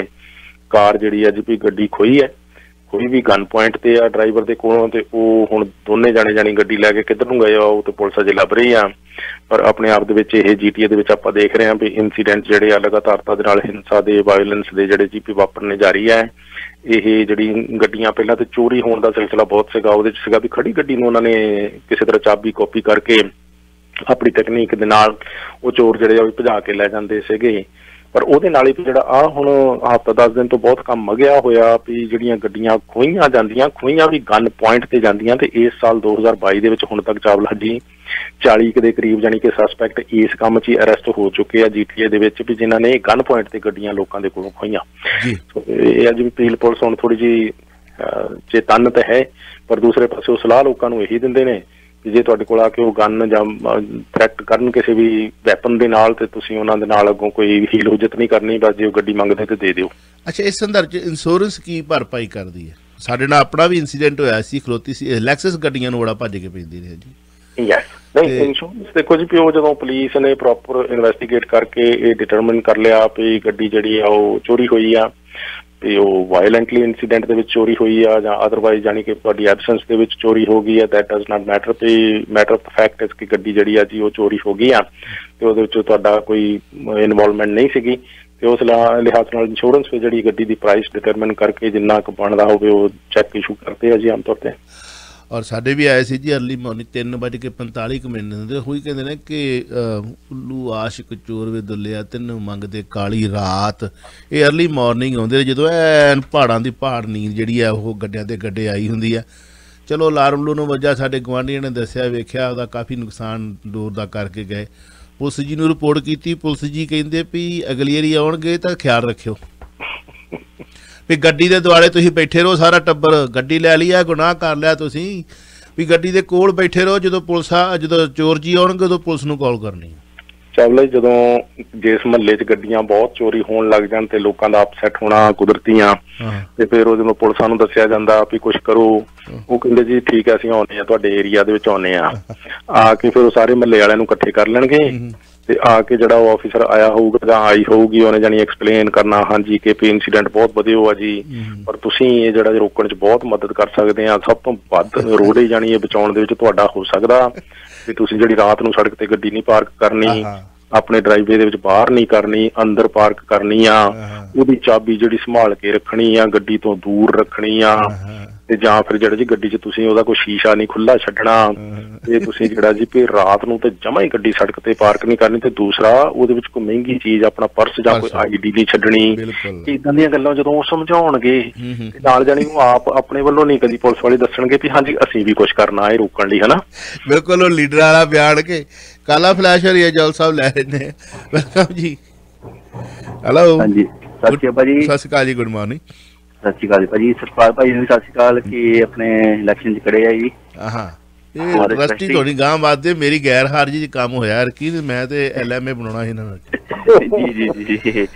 ਕਾਰ ਜਿਹੜੀ ਅੱਜ ਵੀ ਗੱਡੀ ਖੋਈ ਹੈ, ਕੋਈ ਵੀ ਗਨ ਪੁਆਇੰਟ ਤੇ ਆ ਡਰਾਈਵਰ ਦੇ ਕੋਲੋਂ, ਤੇ ਉਹ ਹੁਣ ਦੋਨੇ ਜਾਣੀ ਗੱਡੀ ਲੈ ਕੇ ਕਿੱਧਰ ਨੂੰ ਗਏ ਆ ਉਹ ਤੇ ਪੁਲਿਸ ਅਜੇ ਲੱਭ ਰਹੀ ਆ। ਪਰ ਆਪਣੇ ਆਪ ਦੇ ਵਿੱਚ ਇਹ GTA ਦੇ ਵਿੱਚ ਆਪਾਂ ਦੇਖ ਰਹੇ ਹਾਂ ਵੀ ਇੰਸੀਡੈਂਟ ਜਿਹੜੇ ਆ ਲਗਾਤਾਰਤਾ ਦੇ ਨਾਲ ਹਿੰਸਾ ਦੇ, ਵਾਇਲੈਂਸ ਦੇ ਜਿਹੜੇ ਵਾਪਰਨੇ ਜਾਰੀ ਹੈ। ਇਹ ਜਿਹੜੀ ਗੱਡੀਆਂ ਪਹਿਲਾਂ ਤੇ ਚੋਰੀ ਹੋਣ ਦਾ ਸਿਲਸਿਲਾ ਬਹੁਤ ਸੀਗਾ, ਉਹਦੇ 'ਚ ਸੀਗਾ ਵੀ ਖੜੀ ਗੱਡੀ ਨੂੰ ਉਹਨਾਂ ਨੇ ਕਿਸੇ ਤਰ੍ਹਾਂ ਚਾਬੀ ਕਾਪੀ ਕਰਕੇ ਆਪਣੀ ਤਕਨੀਕ ਦੇ ਨਾਲ ਉਹ ਚੋਰ ਜਿਹੜੇ ਆ ਉਹ ਭਜਾ ਕੇ ਲੈ ਜਾਂਦੇ ਸੀਗੇ। ਪਰ ਉਹਦੇ ਨਾਲ ਹੀ ਜਿਹੜਾ ਆ ਹੁਣ ਹਫ਼ਤਾ 10 ਦਿਨ ਤੋਂ ਬਹੁਤ ਕੰਮ ਮਗਿਆ ਹੋਇਆ ਵੀ ਜਿਹੜੀਆਂ ਗੱਡੀਆਂ ਖੋਹੀਆਂ ਜਾਂਦੀਆਂ, ਖੋਹੀਆਂ ਵੀ ਗਨ ਪੁਆਇੰਟ ਤੇ ਜਾਂਦੀਆਂ। ਤੇ ਇਸ ਸਾਲ 2022 ਦੇ ਵਿੱਚ ਹੁਣ ਤੱਕ ਚਾਵਲਾ ਜੀ 40 ਦੇ ਕਰੀਬ ਜਾਣੀ ਕਿ ਸਸਪੈਕਟ ਇਸ ਕੰਮ 'ਚ ਹੀ ਅਰੈਸਟ ਹੋ ਚੁੱਕੇ ਆ GTA ਦੇ ਵਿੱਚ ਵੀ ਜਿਨ੍ਹਾਂ ਨੇ ਗਨ ਪੁਆਇੰਟ ਤੇ ਗੱਡੀਆਂ ਲੋਕਾਂ ਦੇ ਕੋਲੋਂ ਖੋਹੀਆਂ। ਇਹ ਅੱਜ ਵੀ ਪੀਲ ਪੁਲਿਸ ਹੁਣ ਥੋੜੀ ਜਿਹੀ ਚੇਤੰਨ ਤਾਂ ਹੈ, ਪਰ ਦੂਸਰੇ ਪਾਸੇ ਉਹ ਸਲਾਹ ਲੋਕਾਂ ਨੂੰ ਇਹੀ ਦਿੰਦੇ ਨੇ ਕਿ ਜੇ ਤੁਹਾਡੇ ਕੋਲ ਆ ਕੇ ਉਹ ਗਨ ਜਾਂ ਥ੍ਰੈਟ ਕਰਨ ਕਿਸੇ ਵੀ ਵੈਪਨ ਦੇ ਨਾਲ ਤੇ ਤੁਸੀਂ ਉਹਨਾਂ ਦੇ ਨਾਲ ਅੱਗੋਂ ਕੋਈ ਹੀਲ ਹੁਜਤ ਨਹੀਂ ਕਰਨੀ, ਬਸ ਜੇ ਉਹ ਗੱਡੀ ਮੰਗਦੇ ਤੇ ਦੇ ਦਿਓ। ਅੱਛਾ, ਇਸ ਸੰਦਰਭ 'ਚ ਇੰਸ਼ੋਰੈਂਸ ਕੀ ਭਰਪਾਈ ਕਰਦੀ ਹੈ? ਸਾਡੇ ਨਾਲ ਆਪਣਾ ਵੀ ਇੰਸੀਡੈਂਟ ਹੋਇਆ ਸੀ, ਖਲੋਤੀ ਸੀ ਲੈਕਸਸ ਗੱਡੀਆਂ ਨੂੰ ਬੜਾ ਭੱਜ ਕੇ ਪੈਂਦੀ ਨੇ ਜੀ। ਨਹੀਂ ਇੰਸ਼ੋਰੈਂਸ ਦੇਖੋ ਜੀ ਵੀ ਉਹ ਜਦੋਂ ਪੁਲਿਸ ਨੇ ਪ੍ਰੋਪਰ ਇਨਵੈਸਟੀਗੇਟ ਕਰਕੇ ਇਹ ਡਿਟਰਮਿਨ ਕਰ ਲਿਆ ਵੀ ਗੱਡੀ ਜਿਹੜੀ ਆ ਉਹ ਚੋਰੀ ਹੋਈ ਆ, ਤੇ ਉਹ ਵਾਇਲੈਂਟਲੀ ਇੰਸੀਡੈਂਟ ਦੇ ਵਿੱਚ ਚੋਰੀ ਹੋਈ ਆ ਜਾਂ ਅਦਰਵਾਈਜ਼ ਜਾਣੀ ਕਿ ਤੁਹਾਡੀ ਐਬਸੈਂਸ ਦੇ ਵਿੱਚ ਚੋਰੀ ਹੋ ਗਈ ਆ, ਦੈਟ ਡਜ਼ ਨਾਟ ਮੈਟਰ। ਤੇ ਮੈਟਰ ਆਫ ਫੈਕਟ ਇਸ ਕਿ ਗੱਡੀ ਜਿਹੜੀ ਆ ਜੀ ਉਹ ਚੋਰੀ ਹੋ ਗਈ ਆ ਤੇ ਉਹਦੇ ਵਿੱਚ ਤੁਹਾਡਾ ਕੋਈ ਇਨਵੋਲਵਮੈਂਟ ਨਹੀਂ ਸੀਗੀ, ਤੇ ਉਸ ਲਿਹਾਜ਼ ਨਾਲ ਇੰਸ਼ੋਰੈਂਸ ਵੀ ਜਿਹੜੀ ਗੱਡੀ ਦੀ ਪ੍ਰਾਈਸ ਡਿਟਰਮਿਨ ਕਰਕੇ ਜਿੰਨਾ ਕੁ ਬਣਦਾ ਹੋਵੇ ਉਹ ਚੈੱਕ ਇਸ਼ੂ ਕਰਦੇ ਆ ਜੀ ਆਮ ਤੌਰ ਤੇ। ਔਰ ਸਾਡੇ ਵੀ ਆਏ ਸੀ ਜੀ ਅਰਲੀ ਮਾਰਨਿੰਗ 3:45 ਦੇ ਹੋਈ, ਕਹਿੰਦੇ ਨੇ ਕਿ ਉੱਲੂ ਆਸ਼ਿਕ ਚੋਰ ਵੇ ਦੁੱਲਿਆ ਤੈਨੂੰ ਮੰਗਦੇ ਕਾਲੀ ਰਾਤ। ਇਹ ਅਰਲੀ ਮਾਰਨਿੰਗ ਆਉਂਦੇ ਜਦੋਂ ਐਨ ਪਹਾੜਾਂ ਦੀ ਪਹਾੜ ਨੀਂਦ ਜਿਹੜੀ ਆ ਉਹ ਗੱਡਿਆਂ ਦੇ ਗੱਡੇ ਆਈ ਹੁੰਦੀ ਆ। ਚਲੋ ਅਲਾਰਮ ਨੂੰ ਵਜ੍ਹਾ ਸਾਡੇ ਗੁਆਂਢੀਆਂ ਨੇ ਦੱਸਿਆ, ਵੇਖਿਆ ਉਹਦਾ ਕਾਫੀ ਨੁਕਸਾਨ ਦੂਰ ਦਾ ਕਰਕੇ ਗਏ। ਪੁਲਿਸ ਜੀ ਨੂੰ ਰਿਪੋਰਟ ਕੀਤੀ, ਪੁਲਿਸ ਜੀ ਕਹਿੰਦੇ ਵੀ ਅਗਲੀ ਵਾਰੀ ਆਉਣਗੇ ਤਾਂ ਖਿਆਲ ਰੱਖਿਓ ਵੀ ਗੱਡੀ ਦੇ ਦੁਆਲੇ ਤੁਸੀਂ ਬੈਠੇ ਰਹੋ, ਸਾਰਾ ਟੱਬਰ ਗੱਡੀ ਲੈ ਲਈ ਆ, ਗੁਨਾਹ ਕਰ ਲਿਆ ਤੁਸੀਂ, ਵੀ ਗੱਡੀ ਦੇ ਕੋਲ ਬੈਠੇ ਰਹੋ, ਜਦੋਂ ਚੋਰ ਜੀ ਆਉਣਗੇ ਉਦੋਂ ਪੁਲਿਸ ਨੂੰ ਕਾਲ ਕਰਨੀ। ਚੱਲ ਜਦੋਂ ਜਿਸ ਮਹੱਲੇ 'ਚ ਗੱਡੀਆਂ ਬਹੁਤ ਚੋਰੀ ਹੋਣ ਲੱਗ ਜਾਣ ਤੇ ਲੋਕਾਂ ਦਾ ਅਪਸੈਟ ਹੋਣਾ ਕੁਦਰਤੀ ਆ, ਤੇ ਫਿਰ ਉਹ ਜਦੋਂ ਪੁਲਿਸਾਂ ਨੂੰ ਦੱਸਿਆ ਜਾਂਦਾ ਵੀ ਕੁਛ ਕਰੋ, ਉਹ ਕਹਿੰਦੇ ਜੀ ਠੀਕ ਹੈ ਅਸੀਂ ਆਉਂਦੇ ਆ ਤੁਹਾਡੇ ਏਰੀਆ ਦੇ ਵਿੱਚ ਆਉਂਦੇ ਆ ਕੇ ਫਿਰ ਉਹ ਸਾਰੇ ਮਹੱਲੇ ਵਾਲਿਆਂ ਨੂੰ ਇਕੱਠੇ ਕਰ ਲੈਣਗੇ ਤੇ ਆ ਕੇ ਜਿਹੜਾ ਉਹ ਆਫਿਸਰ ਆਇਆ ਹੋਊਗਾ ਜਾਂ ਆਈ ਹੋਊਗੀ ਉਹਨੇ ਜਾਣੀ ਐਕਸਪਲੇਨ ਕਰਨਾ, ਹਾਂਜੀ ਕਿ ਇੰਸੀਡੈਂਟ ਬਹੁਤ ਵਧੀਆ ਆ ਜੀ, ਪਰ ਤੁਸੀਂ ਇਹ ਜਿਹੜਾ ਰੋਕਣ 'ਚ ਬਹੁਤ ਮਦਦ ਕਰ ਸਕਦੇ ਆ, ਸਭ ਤੋਂ ਵੱਧ ਰੋਡ ਹੀ ਜਾਣੀ ਇਹ ਬਚਾਉਣ ਦੇ ਵਿੱਚ ਤੁਹਾਡਾ ਹੋ ਸਕਦਾ ਵੀ ਤੁਸੀਂ ਜਿਹੜੀ ਰਾਤ ਨੂੰ ਸੜਕ ਤੇ ਗੱਡੀ ਨਹੀਂ ਪਾਰਕ ਕਰਨੀ, ਆਪਣੇ ਡਰਾਈਵੇ ਦੇ ਵਿੱਚ ਬਾਹਰ ਨਹੀਂ ਕਰਨੀ, ਅੰਦਰ ਪਾਰਕ ਕਰਨੀ ਆ, ਉਹਦੀ ਚਾਬੀ ਜਿਹੜੀ ਸੰਭਾਲ ਕੇ ਰੱਖਣੀ ਆ, ਗੱਡੀ ਤੋਂ ਦੂਰ ਰੱਖਣੀ ਆ, ਤੇ ਜਾਂ ਫਿਰ ਜਿਹੜਾ ਜੀ ਗੱਡੀ 'ਚ ਤੁਸੀਂ ਉਹਦਾ ਕੋਈ ਸ਼ੀਸ਼ਾ ਨਹੀਂ ਖੁੱਲਾ ਛੱਡਣਾ, ਤੇ ਤੁਸੀਂ ਜਿਹੜਾ ਜੀ ਵੀ ਰਾਤ ਨੂੰ ਤੇ ਜਮਾ ਹੀ ਗੱਡੀ ਸੜਕ ਤੇ ਪਾਰਕ ਨਹੀਂ ਕਰਨੀ, ਤੇ ਦੂਸਰਾ ਉਹਦੇ ਵਿੱਚ ਕੋਈ ਮਹਿੰਗੀ ਚੀਜ਼ ਆਪਣਾ ਪਰਸ ਜਾਂ ਕੋਈ ID ਨਹੀਂ ਛੱਡਣੀ। ਇਦਾਂ ਦੀਆਂ ਗੱਲਾਂ ਜਦੋਂ ਉਹ ਸਮਝਾਉਣਗੇ ਨਾਲ ਜਾਣੀ ਉਹ ਆਪ ਆਪਣੇ ਵੱਲੋਂ ਨਹੀਂ ਕਦੀ ਪੁਲਿਸ ਵਾਲੇ ਦੱਸਣਗੇ ਵੀ ਹਾਂਜੀ ਅਸੀਂ ਵੀ ਕੁਛ ਕਰਨਾ ਇਹ ਰੋਕਣ ਲਈ, ਹਨਾ। ਬਿਲਕੁਲ ਉਹ ਲੀਡਰ ਵਾਲਾ ਬਿਆਨ ਕੇ ਕਾਲਾ ਫਲੈਸ਼ ਹਰੀਆ ਜਲ ਸਾਹਿਬ ਲੈ ਰਹੇ। ਵੈਲਕਮ ਜੀ। ਹੈਲੋ ਹਾਂਜੀ ਸਤਿ ਸ਼੍ਰੀ ਅਕਾਲ ਭਾਜੀ। ਸਤਿ ਸ਼੍ਰੀ ਅਕਾਲ ਜੀ, ਗੁੱਡ ਮਾਰਨਿੰਗ। ਸਤਿ ਸ਼੍ਰੀ ਅਕਾਲ ਭਾਜੀ। ਸਤਪਾਲ ਭਾਜੀ ਨੂੰ ਸਤਿ ਸ਼੍ਰੀ ਅਕਾਲ ਕਿ ਆਪਣੇ ਇਲੈਕਸ਼ਨ 'ਚ ਖੜੇ ਆ ਜੀ। ਇਹ ਰਸਟੀ ਤੁਹਾਡੀ ਗਾਂ ਵਾਸਤੇ ਮੇਰੀ ਗੈਰ ਹਾਜ਼ਰੀ 'ਚ ਕੰਮ ਹੋਇਆ ਕੀ, ਮੈਂ ਤੇ LMA ਬਣਾਉਣਾ ਸੀ ਇਹਨਾਂ ਨੂੰ। ਜੀ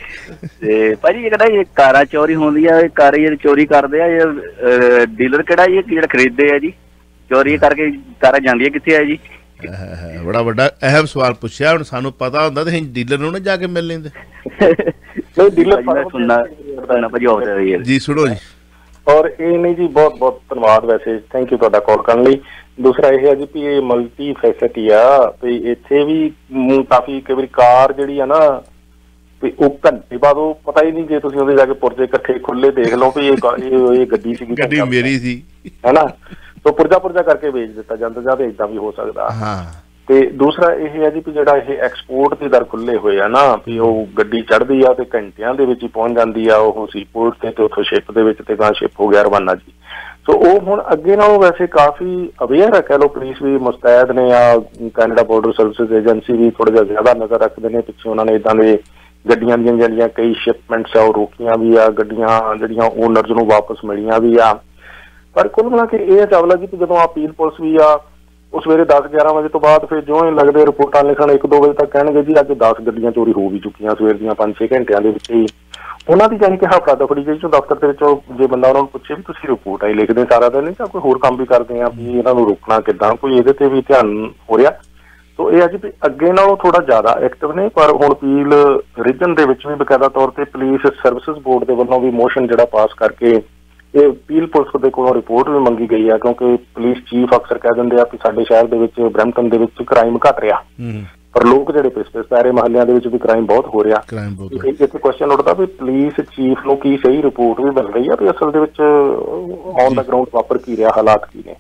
ਤੇ ਭਾਜੀ ਇਹ ਕਹਿੰਦਾ ਕਾਰਾਂ ਚੋਰੀ ਹੁੰਦੀ ਆ, ਕਾਰ ਜਿਹੜੀ ਚੋਰੀ ਕਰਦੇ ਆ ਇਹ ਡੀਲਰ ਕਿਹੜਾ ਜੀ ਜਿਹੜਾ ਖਰੀਦਦੇ ਆ ਜੀ, ਚੋਰੀ ਕਰਕੇ ਕਾਰਾਂ ਜਾਂਦੀਆਂ ਕਿੱਥੇ ਆ ਜੀ? ਬੜਾ ਵੱਡਾ ਅਹਿਮ ਸਵਾਲ ਪੁੱਛਿਆ। ਹੁਣ ਸਾਨੂੰ ਪਤਾ ਹੁੰਦਾ ਤੇ ਅਸੀਂ ਡੀਲਰ ਨੂੰ ਨਾ ਜਾ ਕੇ ਮਿਲ ਲੈਂਦੇ। ਜੀ ਸੁਣੋ ਜੀ। ਔਰ ਇਹ ਨਹੀਂ ਜੀ, ਬਹੁਤ ਬਹੁਤ ਧੰਨਵਾਦ ਵੈਸੇ, ਥੈਂਕ ਯੂ ਤੁਹਾਡਾ ਕਾਲ ਕਰਨ ਲਈ। ਦੂਸਰਾ ਇਹ ਹੈ ਜੀ ਵੀ ਇਹ ਮਲਟੀ ਫੈਸਿਟੀ ਆ, ਵੀ ਇੱਥੇ ਵੀ ਕਾਫੀ ਕਈ ਵਾਰੀ ਕਾਰ ਜਿਹੜੀ ਆ ਨਾ ਵੀ ਉਹ ਘੰਟੇ ਬਾਅਦ ਉਹ ਪਤਾ ਹੀ ਨਹੀਂ, ਜੇ ਤੁਸੀਂ ਉਹਦੇ ਜਾ ਕੇ ਪੁਰਜੇ ਇਕੱਠੇ ਖੁੱਲੇ ਦੇਖ ਲਓ ਵੀ ਇਹ ਗੱਡੀ ਸੀਗੀ, ਗੱਡੀ ਮੇਰੀ ਸੀ, ਹੈਨਾ। ਸੋ ਪੁਰਜਾ ਕਰਕੇ ਵੇਚ ਦਿੱਤਾ ਜਾਂਦਾ, ਜਾਂ ਤੇ ਏਦਾਂ ਵੀ ਹੋ ਸਕਦਾ। ਤੇ ਦੂਸਰਾ ਇਹ ਹੈ ਜੀ ਵੀ ਜਿਹੜਾ ਇਹ ਐਕਸਪੋਰਟ ਦੇ ਦਰ ਖੁੱਲੇ ਹੋਏ ਆ ਨਾ, ਵੀ ਉਹ ਗੱਡੀ ਚੜ੍ਹਦੀ ਆ ਤੇ ਘੰਟਿਆਂ ਦੇ ਵਿੱਚ ਹੀ ਪਹੁੰਚ ਜਾਂਦੀ ਆ ਉਹ ਸੀਪੋਰਟ ਤੇ ਉੱਥੋਂ ਸ਼ਿਪ ਦੇ ਵਿੱਚ, ਤੇ ਗਾਂ ਸ਼ਿਪ ਹੋ ਗਿਆ ਰਵਾਨਾ ਜੀ। ਸੋ ਉਹ ਹੁਣ ਅੱਗੇ ਨਾਲੋਂ ਵੈਸੇ ਕਾਫੀ ਅਵੇਅਰ ਹੈ, ਕਹਿ ਲਓ ਪੁਲਿਸ ਵੀ ਮੁਸਤੈਦ ਨੇ, ਆ ਕੈਨੇਡਾ ਬਾਰਡਰ ਸਰਵਿਸਿਜ਼ ਏਜੰਸੀ ਵੀ ਥੋੜਾ ਜਿਹਾ ਜ਼ਿਆਦਾ ਨਜ਼ਰ ਰੱਖਦੇ ਨੇ। ਪਿੱਛੇ ਉਹਨਾਂ ਨੇ ਏਦਾਂ ਦੇ ਗੱਡੀਆਂ ਦੀਆਂ ਜਿਹੜੀਆਂ ਕਈ ਸ਼ਿਪਮੈਂਟਸ ਆ ਉਹ ਰੋਕੀਆਂ ਵੀ ਆ, ਗੱਡੀਆਂ ਜਿਹੜੀਆਂ ਓਨਰਜ਼ ਨੂੰ ਵਾਪਸ ਮਿਲੀਆਂ ਵੀ ਆ। ਪਰ ਕੁੱਲ ਮਿਲਾ ਕੇ ਇਹ ਚਾਵਲਾ ਜੀ ਕਿ ਜਦੋਂ ਅਪੀਲ ਪੁਲਿਸ ਵੀ ਆ ਉਹ ਸਵੇਰੇ 10-11 ਵਜੇ ਤੋਂ ਬਾਅਦ ਫਿਰ ਜਿਉਂ ਹੀ ਲੱਗਦੇ ਰਿਪੋਰਟਾਂ ਲਿਖਣ 1-2 ਵਜੇ ਤੱਕ ਕਹਿਣਗੇ ਜੀ ਅੱਜ 10 ਗੱਡੀਆਂ ਚੋਰੀ ਹੋ ਵੀ ਚੁੱਕੀਆਂ ਸਵੇਰ ਦੀਆਂ 5-6 ਘੰਟਿਆਂ ਦੇ ਵਿੱਚ ਹੀ। ਉਹਨਾਂ ਦੀ ਜਾਣੀ ਕਿ ਹਫਤਾ ਦਫੜੀ ਜਿਹੜੀ ਦਫ਼ਤਰ ਦੇ ਵਿੱਚੋਂ ਜੇ ਬੰਦਾ ਉਹਨਾਂ ਨੂੰ ਪੁੱਛੇ ਵੀ ਤੁਸੀਂ ਰਿਪੋਰਟ ਆਈ ਲਿਖਦੇ ਸਾਰਾ ਦਿਨ ਜਾਂ ਕੋਈ ਹੋਰ ਕੰਮ ਵੀ ਕਰਦੇ ਆ ਵੀ ਇਹਨਾਂ ਨੂੰ ਰੋਕਣਾ ਕਿੱਦਾਂ, ਕੋਈ ਇਹਦੇ ਤੇ ਵੀ ਧਿਆਨ ਹੋ ਰਿਹਾ। ਸੋ ਇਹ ਅੱਜ ਵੀ ਅੱਗੇ ਨਾਲੋਂ ਥੋੜਾ ਜ਼ਿਆਦਾ ਐਕਟਿਵ ਨੇ। ਪਰ ਹੁਣ ਅਪੀਲ ਰੀਜਨ ਦੇ ਵਿੱਚ ਵੀ ਬਕਾਇਦਾ ਤੌਰ ਤੇ ਪੁਲਿਸ ਸਰਵਿਸਿਜ਼ ਬੋਰਡ ਦੇ ਵੱਲੋਂ ਵੀ ਮੋਸ਼ਨ ਜਿਹੜਾ ਪਾਸ ਕਰਕੇ ਇਹ ਅਪੀਲ ਪੁਲਿਸ ਦੇ ਕੋਲੋਂ ਰਿਪੋਰਟ ਵੀ ਮੰਗੀ ਗਈ ਆ, ਕਿਉਂਕਿ ਪੁਲਿਸ ਚੀਫ ਅਕਸਰ ਕਹਿ ਦਿੰਦੇ ਆ ਕਿ ਸਾਡੇ ਸ਼ਹਿਰ ਦੇ ਵਿੱਚ ਬਰੈਂਪਟਨ ਦੇ ਵਿੱਚ ਕ੍ਰਾਈਮ ਘਟ ਰਿਹਾ, ਪਰ ਲੋਕ ਜਿਹੜੇ ਪਿਛਲੇ ਸਾਰੇ ਮਹੱਲਿਆਂ ਦੇ ਵਿੱਚ ਵੀ ਕ੍ਰਾਈਮ ਬਹੁਤ ਹੋ ਰਿਹਾ। ਇੱਥੇ ਕੁਐਸਚਨ ਉੱਠਦਾ ਵੀ ਪੁਲਿਸ ਚੀਫ ਨੂੰ ਕੀ ਸਹੀ ਰਿਪੋਰਟ ਵੀ ਮਿਲ ਰਹੀ ਆ ਵੀ ਅਸਲ ਦੇ ਵਿੱਚ ਔਨ ਦਾ ਗਰਾਊਂਡ ਵਾਪਰ ਕੀ ਰਿਹਾ, ਹਾਲਾਤ ਕੀ ਨੇ।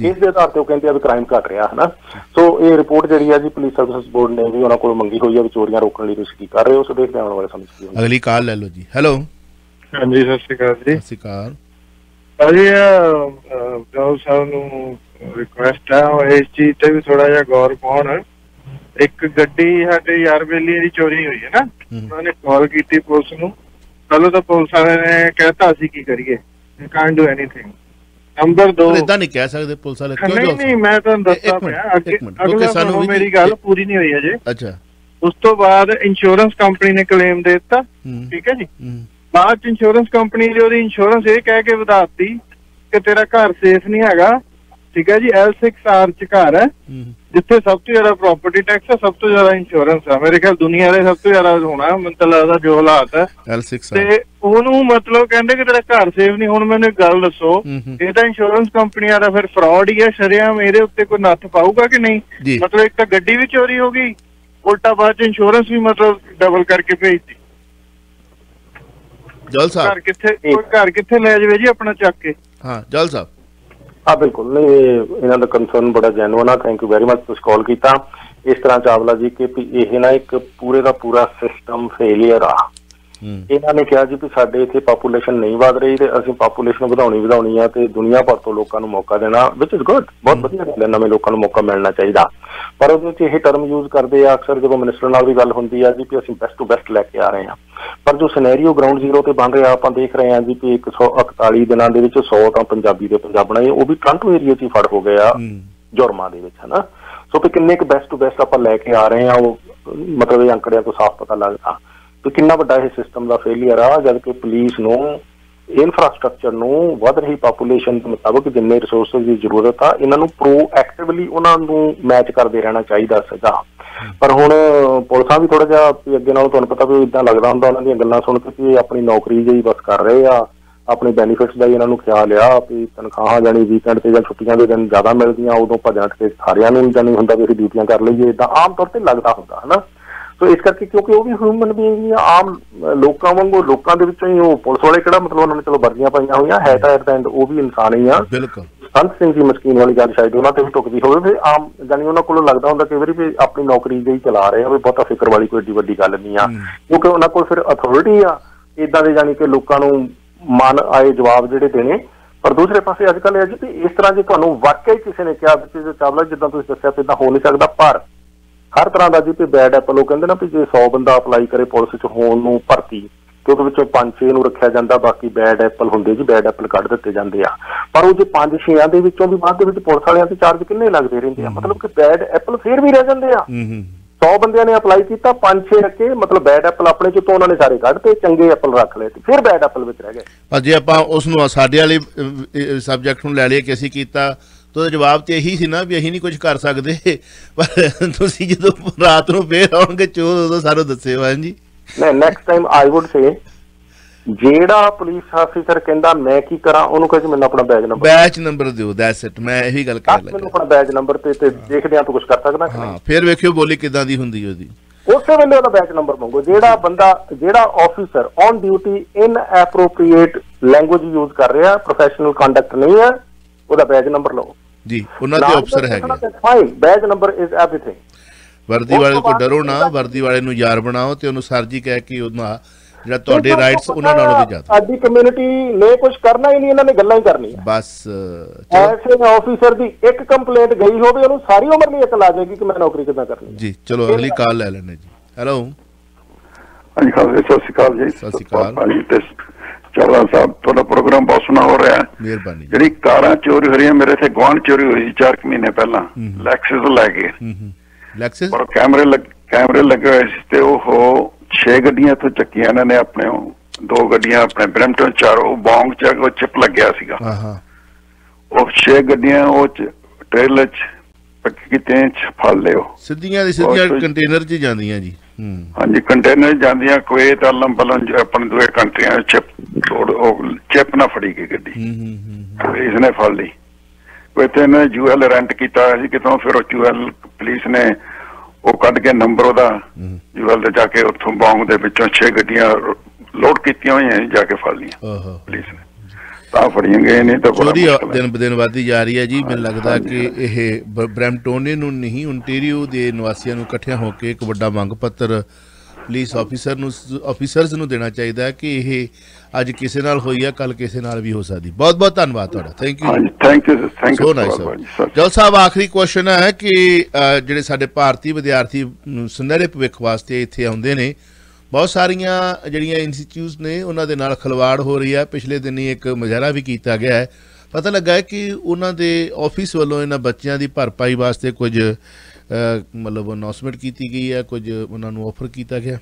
ਇਸ ਦੇ ਆਧਾਰ ਤੇ ਉਹ ਕਹਿੰਦੇ ਆ ਵੀ ਕ੍ਰਾਈਮ ਘਟ ਰਿਹਾ, ਹਨਾ। ਸੋ ਇਹ ਰਿਪੋਰਟ ਜਿਹੜੀ ਆ ਜੀ ਪੁਲਿਸ ਸਰਵਿਸਿਜ਼ ਬੋਰਡ ਨੇ ਵੀ ਉਹਨਾਂ ਕੋਲ ਮੰਗੀ ਹੋਈ ਆ ਵੀ ਚੋਰੀਆਂ ਰੋਕਣ ਲਈ ਤੁਸੀਂ ਕੀ ਕਰ ਰਹੇ ਹੋ। ਸੋ ਦੇਖਦੇ ਆਉਣ ਵਾਲੇ ਸਮੇਂ ਚ ਅਗਲੀ ਕਾਲ ਲੈ ਲਓ ਜੀ। ਹੈਲੋ ਹਾਂਜੀ ਸਤਿ ਸ਼੍ਰੀ ਅਕਾਲ ਜੀ। ਸਤਿ ਸ਼੍ਰੀ ਅਕਾਲ ਭਾਜੀ। ਜੋਲ ਸਾਹਿਬ ਨੂੰ ਰਿਕੁਐਸਟ ਹੈ ਇਸ ਚੀਜ਼ ਤੇ ਵੀ ਥੋੜਾ ਜਿਹਾ ਗੌਰ ਪਾਉਣ। ਇੱਕ ਗੱਡੀ ਸਾਡੇ ਯਾਰ ਬੇਲੀ ਦੀ ਚੋਰੀ ਹੋਈ ਹੈ ਨਾ, ਉਹਨਾਂ ਨੇ ਕਾਲ ਕੀਤੀ ਪੁਲਿਸ ਨੂੰ, ਪਹਿਲਾਂ ਤਾਂ ਪੁਲਿਸ ਵਾਲੇ ਨੇ ਕਹਿਤਾ ਅਸੀਂ ਕੀ ਕਰੀਏ, ਕਾਂਟ ਡੂ ਐਨੀਥਿੰਗ। ਨੰਬਰ 2 ਏਦਾਂ ਨਹੀਂ ਕਹਿ ਸਕਦੇ ਪੁਲਿਸ ਵਾਲੇ। ਨਹੀਂ ਮੈਂ ਤੁਹਾਨੂੰ ਦੱਸਦਾ ਪਿਆ, ਅਗਲਾ ਸਾਨੂੰ ਮੇਰੀ ਗੱਲ ਪੂਰੀ ਨਹੀਂ ਹੋਈ ਅਜੇ। ਅੱਛਾ। ਉਸ ਤੋਂ ਬਾਅਦ ਇੰਸ਼ੋਰੈਂਸ ਕੰਪਨੀ ਨੇ ਕਲੇਮ ਦੇ ਦਿੱਤਾ, ਠੀਕ ਹੈ ਜੀ। ਬਾਅਦ ਚ ਇੰਸ਼ੋਰੈਂਸ ਕੰਪਨੀ ਦੀ ਉਹਦੀ ਇੰਸ਼ੋਰੈਂਸ ਇਹ ਕਹਿ ਕੇ ਵਧਾਤੀ ਕਿ ਤੇਰਾ ਘਰ ਸੇਫ ਨਹੀਂ ਹੈਗਾ, ठीक है जी, L6R च घर है जिथे सब तो ज्यादा प्रॉपर्टी टैक्स है, सब तो ज्यादा इंश्योरेंस है, मेरे ख्याल दुनिया दे सब तो ज्यादा होना मैं तो लगदा जो हालात है L6R ते ओनू मतलब कहंदे कि तेरा घर सेफ नहीं। हुण मैनूं एक गल दसो, ये तां इंश्योरेंस कंपनियां दा फिर फ्रॉड ही है शरिया, मेरे उत्ते कोई नत्थ पाऊगा कि नहीं? मतलब एक तां गड्डी भी चोरी हो गई, उल्टा बाद च इंश्योरेंस भी मतलब डबल करके भेजती। जल साहब घर किथे ले जावे जी अपना चक के? हाँ जल साहब हाँ बिल्कुल नहीं, इन्हों का कंसर्न बड़ा जेन्युइन है। थैंक यू वेरी मच तुसीं कॉल किया। इस तरह चावला जी कि यह ना एक पूरे का पूरा सिस्टम फेलियर आ। इन्होंने कहा जी भी साडे इत्थे पापूलेशन नहीं वध रही ते असीं पापूलेशन ਵਧਾਉਣੀ आ ते दुनिया भर तो लोगों को मौका देना, विच इज गुड, बहुत वधिया गल है, नवे लोगों को मौका मिलना चाहिए। पर उहदे यह टर्म यूज करते हैं अक्सर जो मिनिस्टर नाल भी गल हुंदी है जी कि असीं बेस्ट टू बेस्ट लैके आ रहे हैं, पर जो सिनेरियो ग्राउंड जीरो ते बन रहा आप देख रहे हैं जी कि 141 दिनों के 100 तो पंजाबी दे पंजाबणा वो भी टोरंटो एरिया च ही फड़ हो गया जुर्मां दे विच, है ना। सो कि किन्ने बेस्ट टू बेस्ट आप लैके आ रहे हैं, वो मतलब ये अंकड़ियां तो साफ पता लगता तो कितना बड़ा यह सिस्टम का फेलियर आ, जबकि पुलिस नूं इंफ्रास्ट्रक्चर नूं वध रही पापूलेशन के मुताबिक जिन्ने रिसोर्सिस की जरूरत आ इन्हां नूं प्रोएक्टिवली उन्होंने मैच करते रहना चाहिए सीगा। पर हुण पुलिसां भी थोड़ा जिहा अगे नालों तुहानूं पता भी इदां लगदा हुंदा उन्हां दीयां गल्लां सुण के अपनी नौकरी जी बस कर रहे आ, अपने बेनीफिट्स का इन्होंने ख्याल आ भी तनख्वाह जानी वीकेंड से छुट्टियां के दिन ज्यादा मिलदियां, उदों भजन के सारियां नूं जानी हुंदा भी असीं ड्यूटियां कर लईए, इदां आम तौर पर लगदा हुंदा है ना। तो इस करके क्योंकि वो भी ह्यूमन बीइंग आम लोगों वांगू लोगों के विचों ही, वो पुलिस वाले किहड़ा मतलब उन्होंने चलो वर्दियां पाईयां होईयां है तां एट द एंड वो भी इंसान ही आ। संत सिंह जी मस्कीन वाली गल शायद उन्होंने भी टुकदी होवे, फिर आम जानी उन्होंने कोलों लगदा हुंदा कई वारी भी अपनी नौकरी जी चला रहे हैं, बहुता फिक्र वाली कोई एड्डी वड्डी गल नहीं आ, क्योंकि उन्होंने कोल फिर अथॉरिटी आ इदां दे जानी कि लोगों नूं मन आए जवाब जिहड़े देने। पर दूसरे पासे अजकल है जी इस तरह जे तुहानूं वाकई किसी ने कहा चावला जिद्दां तुसीं दस्सिया इदां हो नहीं सकदा, पर हर तरह का जी भी बैड एप्पल वो कहते ना भी जो 100 बंदा अपलाई करे पुलिस च होण नूं भर्ती तो उहदे विचों 5-6 नूं रखिया जांदा, बाकी बैड एप्पल हुंदे जी बैड एप्पल कढ दित्ते जांदे आ। पर वो जो 5-6 दे विचों भी बाद दे विच पुलिस वालियां ते चार्ज किन्ने लगदे रहिंदे आ, मतलब कि बैड एप्पल फिर भी रह जांदे आ। 100 बंदियां ने अपलाई किया, 5-6 रखे, मतलब बैड एप्पल अपने चों तो उन्होंने सारे कढते, चंगे एप्पल रख लए, फिर बैड एप्पल विच रह गए। पर जे आपां उस नूं साडे वाले सबजैक्ट नूं लै लईए कि असीं कीता तो जवाब तो यही सी ना भी असीं नहीं कुछ कर सकते, पर तुसीं जदों रात नूं फिर आउणगे चोर उदों सानूं दस्सिओ है जी। नहीं next time I would say जेड़ा पुलिस ऑफिसर कहंदा मैं की करा उहनूं कह मैनूं अपना बैच नंबर दिओ, दैट्स इट, मैं यही गल कर लगा मैनूं अपना बैच नंबर ते देखदे आ तूं कुछ कर सकदा कि नहीं। फिर वेखिओ बोली किदां दी हुंदी ओहदी, उस वेले ओहदा बैच नंबर मंगो। जेड़ा बंदा जेड़ा officer on duty in appropriate language use कर रहा, प्रोफेशनल कंडक्ट नहीं है, ओहदा बैच नंबर लो जी। उन्हां दे अफसर हैगे, fine, batch number is everything. वर्दी वाले को डरो ना, वर्दी वाले नूं यार बनाओ ते ओनूं सर जी कह के उहदा ਜਿਹੜਾ ਤੁਹਾਡੇ ਰਾਈਟਸ ਉਹਨਾਂ ਨਾਲੋਂ ਵੀ ਜ਼ਿਆਦਾ ਸਾਡੀ ਕਮਿਊਨਿਟੀ ਨੇ ਕੁਝ ਕਰਨਾ ਹੀ ਨਹੀਂ, ਇਹਨਾਂ ਨੇ ਗੱਲਾਂ ਹੀ ਕਰਨੀਆਂ ਬਸ। ਐਸੇ ਆਫੀਸਰ ਦੀ ਇੱਕ ਕੰਪਲੇਂਟ ਗਈ ਹੋਵੇ ਉਹਨੂੰ ਸਾਰੀ ਉਮਰ ਲਈ ਅਕਲ ਆ ਜਾਏਗੀ ਕਿ ਮੈਂ ਨੌਕਰੀ ਕਿੱਦਾਂ ਕਰਨੀ ਜੀ। ਚਲੋ ਅਗਲੀ ਕਾਲ ਲੈ ਲੈਣੇ ਜੀ। ਹੈਲੋ ਹਾਂਜੀ ਸਤਿ ਸ਼੍ਰੀ ਅਕਾਲ ਜੀ। ਸਤਿ ਸ਼੍ਰੀ ਅਕਾਲ ਭਾਜੀ ਤੇ ਚਾਵਲਾ ਸਾਹਿਬ, ਤੁਹਾਡਾ ਪ੍ਰੋਗਰਾਮ ਬਹੁਤ ਸੋਹਣਾ ਹੋ ਰਿਹਾ ਹੈ, ਮਿਹਰਬਾਨੀ। ਜਿਹੜੀ ਕਾਰਾਂ ਚੋਰੀ ਹੋ ਰਹੀਆਂ, ਮੇਰੇ ਇੱਥੇ ਗੁਆਂਢ ਚੋਰੀ ਹੋਈ ਸੀ 4 ਮਹੀਨੇ ਪਹਿਲਾਂ, ਲੈਕਸਸ ਲੈ ਕੇ, ਲੈਕਸਸ ਪਰ ਕੈਮਰੇ ਲੱਗੇ ਹੋਏ ਸੀ ਤੇ ਉਹ 6 ਗੱਡੀਆਂ ਇੱਥੋਂ ਚੱਕੀਆਂ ਇਹਨਾਂ ਨੇ, ਆਪਣੇ 2 ਗੱਡੀਆਂ ਆਪਣੇ ਬ੍ਰੈਂਪਟਨ, 4 ਬੌਂਗ ਚ ਉਹ ਚਿਪ ਲੱਗਿਆ ਸੀਗਾ, ਉਹ 6 ਗੱਡੀਆਂ ਉਹ ਟ੍ਰੇਲਰ ਚ ਕਿਤੇ ਫੜ ਲਿਓ, ਸਿੱਧੀਆਂ ਦੀ ਸਿੱਧੀਆਂ ਕੰਟੇਨਰ ਚ ਜਾਂਦੀਆਂ ਜੀ। ਹਾਂਜੀ ਕੰਟੇਨਰ ਜਾਂਦੀਆਂ, ਕੁਵੈਤ ਅਲਮ ਬਲਨ ਆਪਣੇ ਦੂਏ ਕੰਟਰੀਆਂ ਚਿਪ ਨਾ ਫੜੀ ਗਈ ਗੱਡੀ, ਪੁਲਿਸ ਨੇ ਫੜ ਲਈ। ਇੱਥੇ ਇਹਨੇ ਜੂਐਲ ਰੈਂਟ ਕੀਤਾ ਹੋਇਆ ਸੀ ਕਿਤੋਂ, ਫਿਰ ਉਹ ਜੂਐਲ ਪੁਲਿਸ ਨੇ ਉਹ ਕੱਢ ਕੇ ਨੰਬਰ ਉਹਦਾ ਜੂਐਲ ਤੇ ਜਾ ਕੇ ਉੱਥੋਂ ਬੌਂਗ ਦੇ ਵਿੱਚੋਂ 6 ਗੱਡੀਆਂ ਲੋਡ ਕੀਤੀਆਂ ਹੋਈਆਂ ਜਾ ਕੇ ਫੜ ਲਈਆਂ ਪੁਲਿਸ ਨੇ, ਤਾਂ ਫੜੀਆਂ ਗਏ ਨਹੀਂ ਤਾਂ ਚੋਰੀ ਦਿਨ ਬ ਦਿਨ ਵੱਧਦੀ ਜਾ ਰਹੀ ਹੈ ਜੀ। ਮੈਨੂੰ ਲੱਗਦਾ ਕਿ ਇਹ ਬਰੈਂਪਟਨ ਨੂੰ ਨਹੀਂ, ਓਨਟਾਰੀਓ ਦੇ ਨਿਵਾਸੀਆਂ ਨੂੰ ਇਕੱਠਿਆਂ ਹੋ ਕੇ ਇੱਕ ਵੱਡਾ ਮੰਗ ਪੱਤਰ ਪੁਲਿਸ ਆਫੀਸਰਸ ਨੂੰ ਦੇਣਾ ਚਾਹੀਦਾ ਹੈ ਕਿ ਇਹ ਅੱਜ ਕਿਸੇ ਨਾਲ ਹੋਈ ਹੈ, ਕੱਲ ਕਿਸੇ ਨਾਲ ਵੀ ਹੋ ਸਕਦੀ। ਬਹੁਤ ਬਹੁਤ ਧੰਨਵਾਦ ਤੁਹਾਡਾ, ਥੈਂਕ ਯੂ ਸੋ ਨਾਈਸ। ਜਲ ਸਾਹਿਬ, ਆਖਰੀ ਕੁਐਸਚਨ ਹੈ ਕਿ ਜਿਹੜੇ ਸਾਡੇ ਭਾਰਤੀ ਵਿਦਿਆਰਥੀ ਸੁਨਹਿਰੇ ਭਵਿੱਖ ਵਾਸਤੇ ਇੱਥੇ ਆਉਂਦੇ ਨੇ, ਬਹੁਤ ਸਾਰੀਆਂ ਜਿਹੜੀਆਂ ਇੰਸਟੀਚਿਊਟਸ ਨੇ ਉਹਨਾਂ ਦੇ ਨਾਲ ਖਿਲਵਾੜ ਹੋ ਰਹੀ ਹੈ। ਪਿਛਲੇ ਦਿਨੀ ਇੱਕ ਮੁਜ਼ਾਹਰਾ ਵੀ ਕੀਤਾ ਗਿਆ ਹੈ, ਪਤਾ ਲੱਗਾ ਹੈ ਕਿ ਉਹਨਾਂ ਦੇ ਆਫਿਸ ਵੱਲੋਂ ਇਹਨਾਂ ਬੱਚਿਆਂ ਦੀ ਭਰਪਾਈ ਵਾਸਤੇ ਕੁਝ ਮਤਲਬ ਅਨਾਉਂਸਮੈਂਟ ਕੀਤੀ ਗਈ ਹੈ, ਕੁਝ ਉਹਨਾਂ ਨੂੰ ਆਫਰ ਕੀਤਾ ਗਿਆ।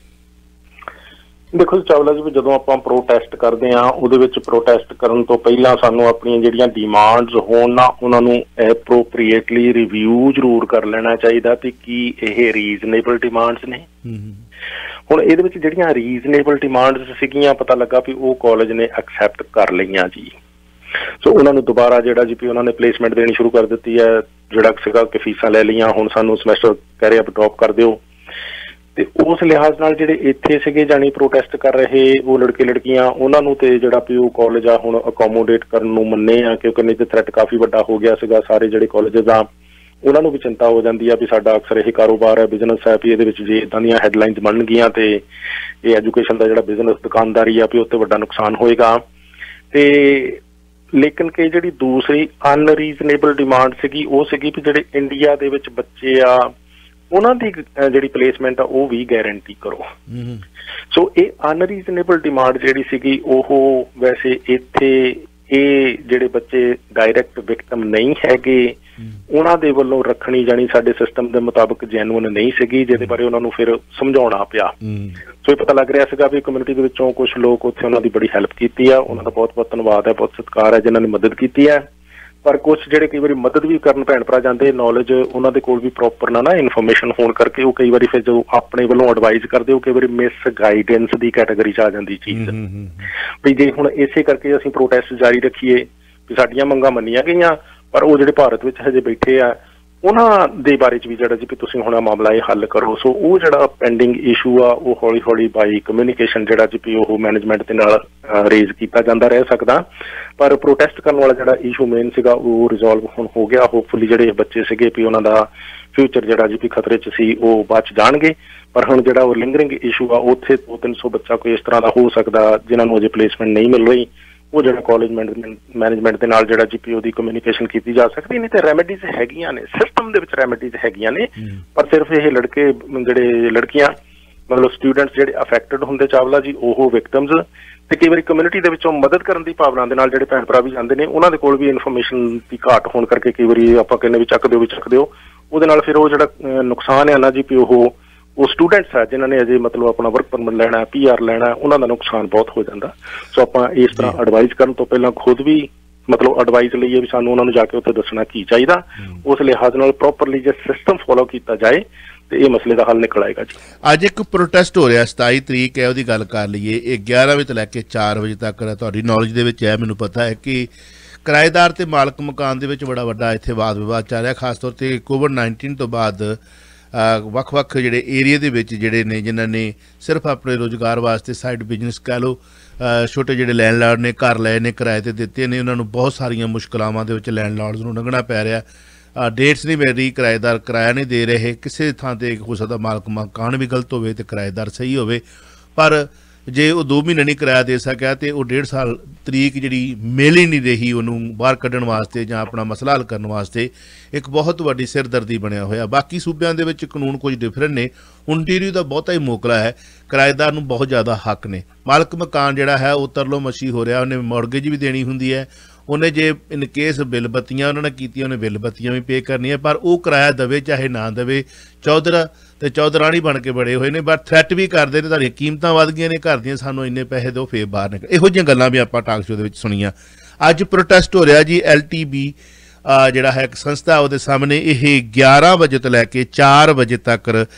ਦੇਖੋ ਚਾਵਲਾ ਜੀ, ਜਦੋਂ ਆਪਾਂ ਪ੍ਰੋਟੈਸਟ ਕਰਦੇ ਹਾਂ ਉਹਦੇ ਵਿੱਚ ਪ੍ਰੋਟੈਸਟ ਕਰਨ ਤੋਂ ਪਹਿਲਾਂ ਸਾਨੂੰ ਆਪਣੀਆਂ ਜਿਹੜੀਆਂ ਡਿਮਾਂਡਸ ਹੋਣ ਨਾ ਉਹਨਾਂ ਨੂੰ ਐਪਰੋਪਰੀਏਟਲੀ ਰਿਵਿਊ ਜ਼ਰੂਰ ਕਰ ਲੈਣਾ ਚਾਹੀਦਾ ਕਿ ਕੀ ਇਹ ਰੀਜ਼ਨੇਬਲ ਡਿਮਾਂਡਸ ਨੇ। ਹੁਣ ਇਹਦੇ ਵਿੱਚ ਜਿਹੜੀਆਂ ਰੀਜ਼ਨੇਬਲ ਡਿਮਾਂਡਸ ਸੀਗੀਆਂ ਪਤਾ ਲੱਗਾ ਵੀ ਉਹ ਕਾਲਜ ਨੇ ਐਕਸੈਪਟ ਕਰ ਲਈਆਂ ਜੀ। ਸੋ ਉਹਨਾਂ ਨੂੰ ਦੁਬਾਰਾ ਜਿਹੜਾ ਜੀ ਵੀ ਉਹਨਾਂ ਨੇ ਪਲੇਸਮੈਂਟ ਦੇਣੀ ਸ਼ੁਰੂ ਕਰ ਦਿੱਤੀ ਹੈ। ਜਿਹੜਾ ਸੀਗਾ ਕਿ ਫੀਸਾਂ ਲੈ ਲਈਆਂ, ਹੁਣ ਸਾਨੂੰ ਸਮੈਸਟਰ ਕਹਿ ਰਹੇ ਡਰੋਪ ਕਰ ਦਿਓ। ਤੇ ਉਸ ਲਿਹਾਜ਼ ਨਾਲ ਜਿਹੜੇ ਇੱਥੇ ਸੀਗੇ ਜਾਣੀ ਪ੍ਰੋਟੈਸਟ ਕਰ ਰਹੇ ਉਹ ਲੜਕੇ ਲੜਕੀਆਂ, ਉਹਨਾਂ ਨੂੰ ਤੇ ਜਿਹੜਾ ਵੀ ਉਹ ਕਾਲਜ ਆ ਹੁਣ ਅਕੋਮੋਡੇਟ ਕਰਨ ਨੂੰ ਮੰਨੇ ਆ, ਕਿਉਂਕਿ ਨਹੀਂ ਤੇ ਥ੍ਰੈਟ ਕਾਫੀ ਵੱਡਾ ਹੋ ਗਿਆ ਸੀਗਾ। ਸਾਰੇ ਜਿਹੜੇ ਕਾਲਜਸ ਆ ਉਹਨਾਂ ਨੂੰ ਵੀ ਚਿੰਤਾ ਹੋ ਜਾਂਦੀ ਆ ਵੀ ਸਾਡਾ ਅਕਸਰ ਇਹ ਕਾਰੋਬਾਰ ਹੈ, ਬਿਜ਼ਨਸ ਹੈ, ਵੀ ਇਹਦੇ ਵਿੱਚ ਜੇ ਇੱਦਾਂ ਦੀਆਂ ਹੈਡਲਾਈਨਸ ਬਣਨਗੀਆਂ ਤੇ ਇਹ ਐਜੂਕੇਸ਼ਨ ਦਾ ਜਿਹੜਾ ਬਿਜ਼ਨਸ ਦੁਕਾਨਦਾਰੀ ਆ ਵੀ ਉੱਤੇ ਵੱਡਾ ਨੁਕਸਾਨ ਹੋਏਗਾ। ਤੇ ਲੇਕਿਨ ਕਿ ਜਿਹੜੀ ਦੂਸਰੀ ਅਨਰੀਜ਼ਨੇਬਲ ਡਿਮਾਂਡ ਸੀਗੀ ਉਹ ਸੀਗੀ ਵੀ ਜਿਹੜੇ ਇੰਡੀਆ ਦੇ ਵਿੱਚ ਬੱਚੇ ਆ ਉਹਨਾਂ ਦੀ ਜਿਹੜੀ ਪਲੇਸਮੈਂਟ ਆ ਉਹ ਵੀ ਗਾਰੰਟੀ ਕਰੋ। ਸੋ ਇਹ ਅਨਰੀਜ਼ਨੇਬਲ ਡਿਮਾਂਡ ਜਿਹੜੀ ਸੀਗੀ ਉਹ ਵੈਸੇ ਇੱਥੇ ਇਹ ਜਿਹੜੇ ਬੱਚੇ ਡਾਇਰੈਕਟ ਵਿਕਟਮ ਨਹੀਂ ਹੈਗੇ ਉਹਨਾਂ ਦੇ ਵੱਲੋਂ ਰੱਖਣੀ ਜਾਣੀ ਸਾਡੇ ਸਿਸਟਮ ਦੇ ਮੁਤਾਬਕ ਜੈਨੂਅਨ ਨਹੀਂ ਸੀਗੀ, ਜਿਹਦੇ ਬਾਰੇ ਉਹਨਾਂ ਨੂੰ ਫਿਰ ਸਮਝਾਉਣਾ ਪਿਆ। ਸੋ ਇਹ ਪਤਾ ਲੱਗ ਰਿਹਾ ਸੀਗਾ ਵੀ ਕਮਿਊਨਿਟੀ ਦੇ ਵਿੱਚੋਂ ਕੁਝ ਲੋਕ ਉੱਥੇ ਉਹਨਾਂ ਦੀ ਬੜੀ ਹੈਲਪ ਕੀਤੀ ਆ, ਉਹਨਾਂ ਦਾ ਬਹੁਤ ਬਹੁਤ ਧੰਨਵਾਦ ਹੈ, ਬਹੁਤ ਸਤਿਕਾਰ ਹੈ ਜਿਨ੍ਹਾਂ ਨੇ ਮਦਦ ਕੀਤੀ ਹੈ। ਪਰ ਕੁਛ ਜਿਹੜੇ ਕਈ ਵਾਰੀ ਮਦਦ ਵੀ ਕਰਨ ਭੈਣ ਭਰਾ ਜਾਂਦੇ, ਨੌਲੇਜ ਉਹਨਾਂ ਦੇ ਕੋਲ ਵੀ ਪ੍ਰੋਪਰ ਨਾ ਇਨਫੋਰਮੇਸ਼ਨ ਹੋਣ ਕਰਕੇ ਉਹ ਕਈ ਵਾਰੀ ਫਿਰ ਜੋ ਆਪਣੇ ਵੱਲੋਂ ਐਡਵਾਈਜ਼ ਕਰਦੇ ਉਹ ਕਈ ਵਾਰੀ ਮਿਸ ਗਾਈਡੈਂਸ ਦੀ ਕੈਟਾਗਰੀ 'ਚ ਆ ਜਾਂਦੀ ਚੀਜ਼। ਵੀ ਜੇ ਹੁਣ ਇਸੇ ਕਰਕੇ ਅਸੀਂ ਪ੍ਰੋਟੈਸਟ ਜਾਰੀ ਰੱਖੀਏ ਵੀ ਸਾਡੀਆਂ ਮੰਗਾਂ ਮੰਨੀਆਂ ਗਈਆਂ ਪਰ ਉਹ ਜਿਹੜੇ ਭਾਰਤ ਵਿੱਚ ਹਜੇ ਬੈਠੇ ਆ ਉਹਨਾਂ ਦੇ ਬਾਰੇ 'ਚ ਵੀ ਜਿਹੜਾ ਜੀ ਵੀ ਤੁਸੀਂ ਹੁਣ ਮਾਮਲਾ ਇਹ ਹੱਲ ਕਰੋ। ਸੋ ਉਹ ਜਿਹੜਾ ਪੈਂਡਿੰਗ ਇਸ਼ੂ ਆ ਉਹ ਹੌਲੀ ਹੌਲੀ ਬਾਈ ਕਮਿਊਨੀਕੇਸ਼ਨ ਜਿਹੜਾ ਜੀ ਵੀ ਉਹ ਮੈਨੇਜਮੈਂਟ ਦੇ ਨਾਲ ਰੇਜ਼ ਕੀਤਾ ਜਾਂਦਾ ਰਹਿ ਸਕਦਾ। ਪਰ ਪ੍ਰੋਟੈਸਟ ਕਰਨ ਵਾਲਾ ਜਿਹੜਾ ਇਸ਼ੂ ਮੇਨ ਸੀਗਾ ਉਹ ਰਿਜ਼ੋਲਵ ਹੁਣ ਹੋ ਗਿਆ। ਹੋਪਫੁਲੀ ਜਿਹੜੇ ਬੱਚੇ ਸੀਗੇ ਵੀ ਉਹਨਾਂ ਦਾ ਫਿਊਚਰ ਜਿਹੜਾ ਜੀ ਵੀ ਖਤਰੇ 'ਚ ਸੀ ਉਹ ਬਚ ਜਾਣਗੇ। ਪਰ ਹੁਣ ਜਿਹੜਾ ਉਹ ਲਿੰਗਰਿੰਗ ਇਸ਼ੂ ਆ ਉੱਥੇ 200-300 ਬੱਚਾ ਕੋਈ ਇਸ ਤਰ੍ਹਾਂ ਦਾ ਹੋ ਸਕਦਾ ਜਿਨ੍ਹਾਂ ਨੂੰ ਅਜੇ ਪਲੇਸਮੈਂਟ ਨਹੀਂ ਮਿਲ ਰਹੀ। ਉਹ ਜਿਹੜਾ ਕਾਲਜ ਮੈਨੇਜਮੈਂਟ ਦੇ ਨਾਲ ਜਿਹੜਾ GPO ਦੀ ਕਮਿਊਨੀਕੇਸ਼ਨ ਕੀਤੀ ਜਾ ਸਕਦੀ। ਨਹੀਂ ਤੇ ਰੈਮੇਡੀਜ਼ ਹੈਗੀਆਂ ਨੇ, ਸਿਸਟਮ ਦੇ ਵਿੱਚ ਰੈਮੇਡੀਜ਼ ਹੈਗੀਆਂ ਨੇ, ਪਰ ਸਿਰਫ ਇਹ ਲੜਕੇ ਜਿਹੜੇ ਲੜਕੀਆਂ ਮਤਲਬ ਸਟੂਡੈਂਟਸ ਜਿਹੜੇ ਅਫੈਕਟਡ ਹੁੰਦੇ ਚਾਵਲਾ ਜੀ ਉਹ ਵਿਕਟਮਸ ਤੇ ਕਈ ਵਾਰੀ ਕਮਿਊਨਿਟੀ ਦੇ ਵਿੱਚੋਂ ਮਦਦ ਕਰਨ ਦੀ ਭਾਵਨਾ ਦੇ ਨਾਲ ਜਿਹੜੇ ਭੈਣ ਭਰਾ ਵੀ ਜਾਂਦੇ ਨੇ ਉਹਨਾਂ ਦੇ ਕੋਲ ਵੀ ਇਨਫੋਰਮੇਸ਼ਨ ਦੀ ਘਾਟ ਹੋਣ ਕਰਕੇ ਕਈ ਵਾਰੀ ਆਪਾਂ ਕਹਿੰਦੇ ਵੀ ਚੱਕ ਦਿਓ ਉਹਦੇ ਨਾਲ ਫਿਰ ਉਹ ਜਿਹੜਾ ਨੁਕਸਾਨ ਹੈ ਨਾ ਜੀ ਵੀ ਉਹ ਸਟੂਡੈਂਟਸ ਆ ਜਿਨ੍ਹਾਂ ਨੇ ਅਜੇ ਮਤਲਬ ਆਪਣਾ ਵਰਕ ਪਰਮਿਟ ਲੈਣਾ, PR ਲੈਣਾ, ਉਹਨਾਂ ਦਾ ਨੁਕਸਾਨ ਬਹੁਤ ਹੋ ਜਾਂਦਾ। ਸੋ ਆਪਾਂ ਇਸ ਤਰ੍ਹਾਂ ਐਡਵਾਈਜ਼ ਕਰਨ ਤੋਂ ਪਹਿਲਾਂ ਖੁਦ ਵੀ ਮਤਲਬ ਐਡਵਾਈਜ਼ ਲਈਏ ਵੀ ਸਾਨੂੰ ਉਹਨਾਂ ਨੂੰ ਜਾ ਕੇ ਉੱਥੇ ਦੱਸਣਾ ਕੀ ਚਾਹੀਦਾ। ਉਸ ਲਿਹਾਜ਼ ਨਾਲ ਪ੍ਰੋਪਰਲੀ ਜੇ ਸਿਸਟਮ ਫੋਲੋ ਕੀਤਾ ਜਾਏ ਤੇ ਇਹ ਮਸਲੇ ਦਾ ਹੱਲ ਨਿਕਲ ਆਏਗਾ ਜੀ। ਅੱਜ ਇੱਕ ਪ੍ਰੋਟੈਸਟ ਹੋ ਰਿਹਾ 27 ਤਰੀਕ ਹੈ, ਉਹਦੀ ਗੱਲ ਕਰ ਲਈਏ। ਇਹ 11 ਵਜੇ ਤੋਂ ਲੈ ਕੇ 4 ਵਜੇ ਤੱਕ ਤੁਹਾਡੀ ਨੌਲੇਜ ਦੇ ਵਿੱਚ ਹੈ, ਮੈਨੂੰ ਪਤਾ ਹੈ ਕਿ ਕਿਰਾਏਦਾਰ ਤੇ ਮਾਲਕ ਮਕਾਨ ਦੇ ਵਿੱਚ ਬੜਾ ਵੱਡਾ ਇੱਥੇ ਵਾਦ ਵਿਵਾਦ ਚੱਲ ਰਿਹਾ। ਖਾਸ ਤੌਰ ਤੇ COVID-19 ਤੋਂ ਬਾਅਦ ਵੱਖ-ਵੱਖ ਜਿਹੜੇ ਏਰੀਏ ਦੇ ਵਿੱਚ ਜਿਹੜੇ ਨੇ ਜਿਨ੍ਹਾਂ ਨੇ ਸਿਰਫ ਆਪਣੇ ਰੁਜ਼ਗਾਰ ਵਾਸਤੇ ਸਾਈਡ ਬਿਜ਼ਨਸ ਕਹਿ ਲਓ, ਛੋਟੇ ਜਿਹੜੇ ਲੈਂਡਲਾਰਡ ਨੇ ਘਰ ਲਏ ਨੇ, ਕਿਰਾਏ 'ਤੇ ਦਿੱਤੇ ਨੇ, ਉਹਨਾਂ ਨੂੰ ਬਹੁਤ ਸਾਰੀਆਂ ਮੁਸ਼ਕਲਾਵਾਂ ਦੇ ਵਿੱਚ ਲੈਂਡਲਾਰਡਸ ਨੂੰ ਲੰਘਣਾ ਪੈ ਰਿਹਾ। ਡੇਟਸ ਨਹੀਂ ਮਿਲ ਰਹੀ, ਕਿਰਾਏਦਾਰ ਕਿਰਾਇਆ ਨਹੀਂ ਦੇ ਰਹੇ। ਕਿਸੇ ਥਾਂ 'ਤੇ ਹੋ ਸਕਦਾ ਮਾਲਕ ਮਕਾਨ ਵੀ ਗਲਤ ਹੋਵੇ ਅਤੇ ਕਿਰਾਏਦਾਰ ਸਹੀ ਹੋਵੇ, ਪਰ ਜੇ ਉਹ 2 ਮਹੀਨੇ ਨਹੀਂ ਕਿਰਾਇਆ ਦੇ ਸਕਿਆ ਅਤੇ ਉਹ 1.5 ਸਾਲ ਤਰੀਕ ਜਿਹੜੀ ਮਿਲ ਹੀ ਨਹੀਂ ਰਹੀ ਉਹਨੂੰ ਬਾਹਰ ਕੱਢਣ ਵਾਸਤੇ ਜਾਂ ਆਪਣਾ ਮਸਲਾ ਹੱਲ ਕਰਨ ਵਾਸਤੇ ਇੱਕ ਬਹੁਤ ਵੱਡੀ ਸਿਰਦਰਦੀ ਬਣਿਆ ਹੋਇਆ। ਬਾਕੀ ਸੂਬਿਆਂ ਦੇ ਵਿੱਚ ਕਾਨੂੰਨ ਕੁਝ ਡਿਫਰੈਂਟ ਨੇ। ਓਨਟਾਰੀਓ ਦਾ ਬਹੁਤਾ ਹੀ ਮੋਕਲਾ ਹੈ, ਕਿਰਾਏਦਾਰ ਨੂੰ ਬਹੁਤ ਜ਼ਿਆਦਾ ਹੱਕ ਨੇ। ਮਾਲਕ ਮਕਾਨ ਜਿਹੜਾ ਹੈ ਉਹ ਤਰਲੋ ਮੱਛੀ ਹੋ ਰਿਹਾ, ਉਹਨੇ ਮੌਰਗੇਜ ਵੀ ਦੇਣੀ ਹੁੰਦੀ ਹੈ, ਉਹਨੇ ਜੇ ਇਨ ਕੇਸ ਬਿੱਲ ਬੱਤੀਆਂ ਉਹਨਾਂ ਨੇ ਕੀਤੀਆਂ ਉਹਨੇ ਬਿੱਲ ਬੱਤੀਆਂ ਵੀ ਪੇ ਕਰਨੀਆਂ, ਪਰ ਉਹ ਕਿਰਾਇਆ ਦੇਵੇ ਚਾਹੇ ਨਾ ਦੇਵੇ। ਚੌਧਰਾ ਤੇ ਚੌਧਰਾਣੀ ਬਣ ਕੇ ਬੜੇ ਹੋਏ ਨੇ, ਬਟ ਥ੍ਰੈਟ ਵੀ ਕਰਦੇ ਨੇ ਤੁਹਾਡੀਆਂ ਕੀਮਤਾਂ ਵੱਧ ਗਈਆਂ ਨੇ ਘਰ ਦੀਆਂ, ਸਾਨੂੰ ਇੰਨੇ ਪੈਸੇ ਦਿਓ ਫੇਰ ਬਾਹਰ ਨਿਕਲ। ਇਹੋ ਜਿਹੀਆਂ ਗੱਲਾਂ ਵੀ ਆਪਾਂ ਟਾਕ ਸ਼ੋ ਦੇ ਵਿੱਚ ਸੁਣੀਆਂ। ਅੱਜ ਪ੍ਰੋਟੈਸਟ ਹੋ ਰਿਹਾ ਜੀ LTB ਜਿਹੜਾ ਹੈ ਇੱਕ ਸੰਸਥਾ, ਉਹਦੇ ਸਾਹਮਣੇ ਇਹ 11 ਵਜੇ ਤੋਂ ਲੈ ਕੇ 4 ਵਜੇ ਤੱਕ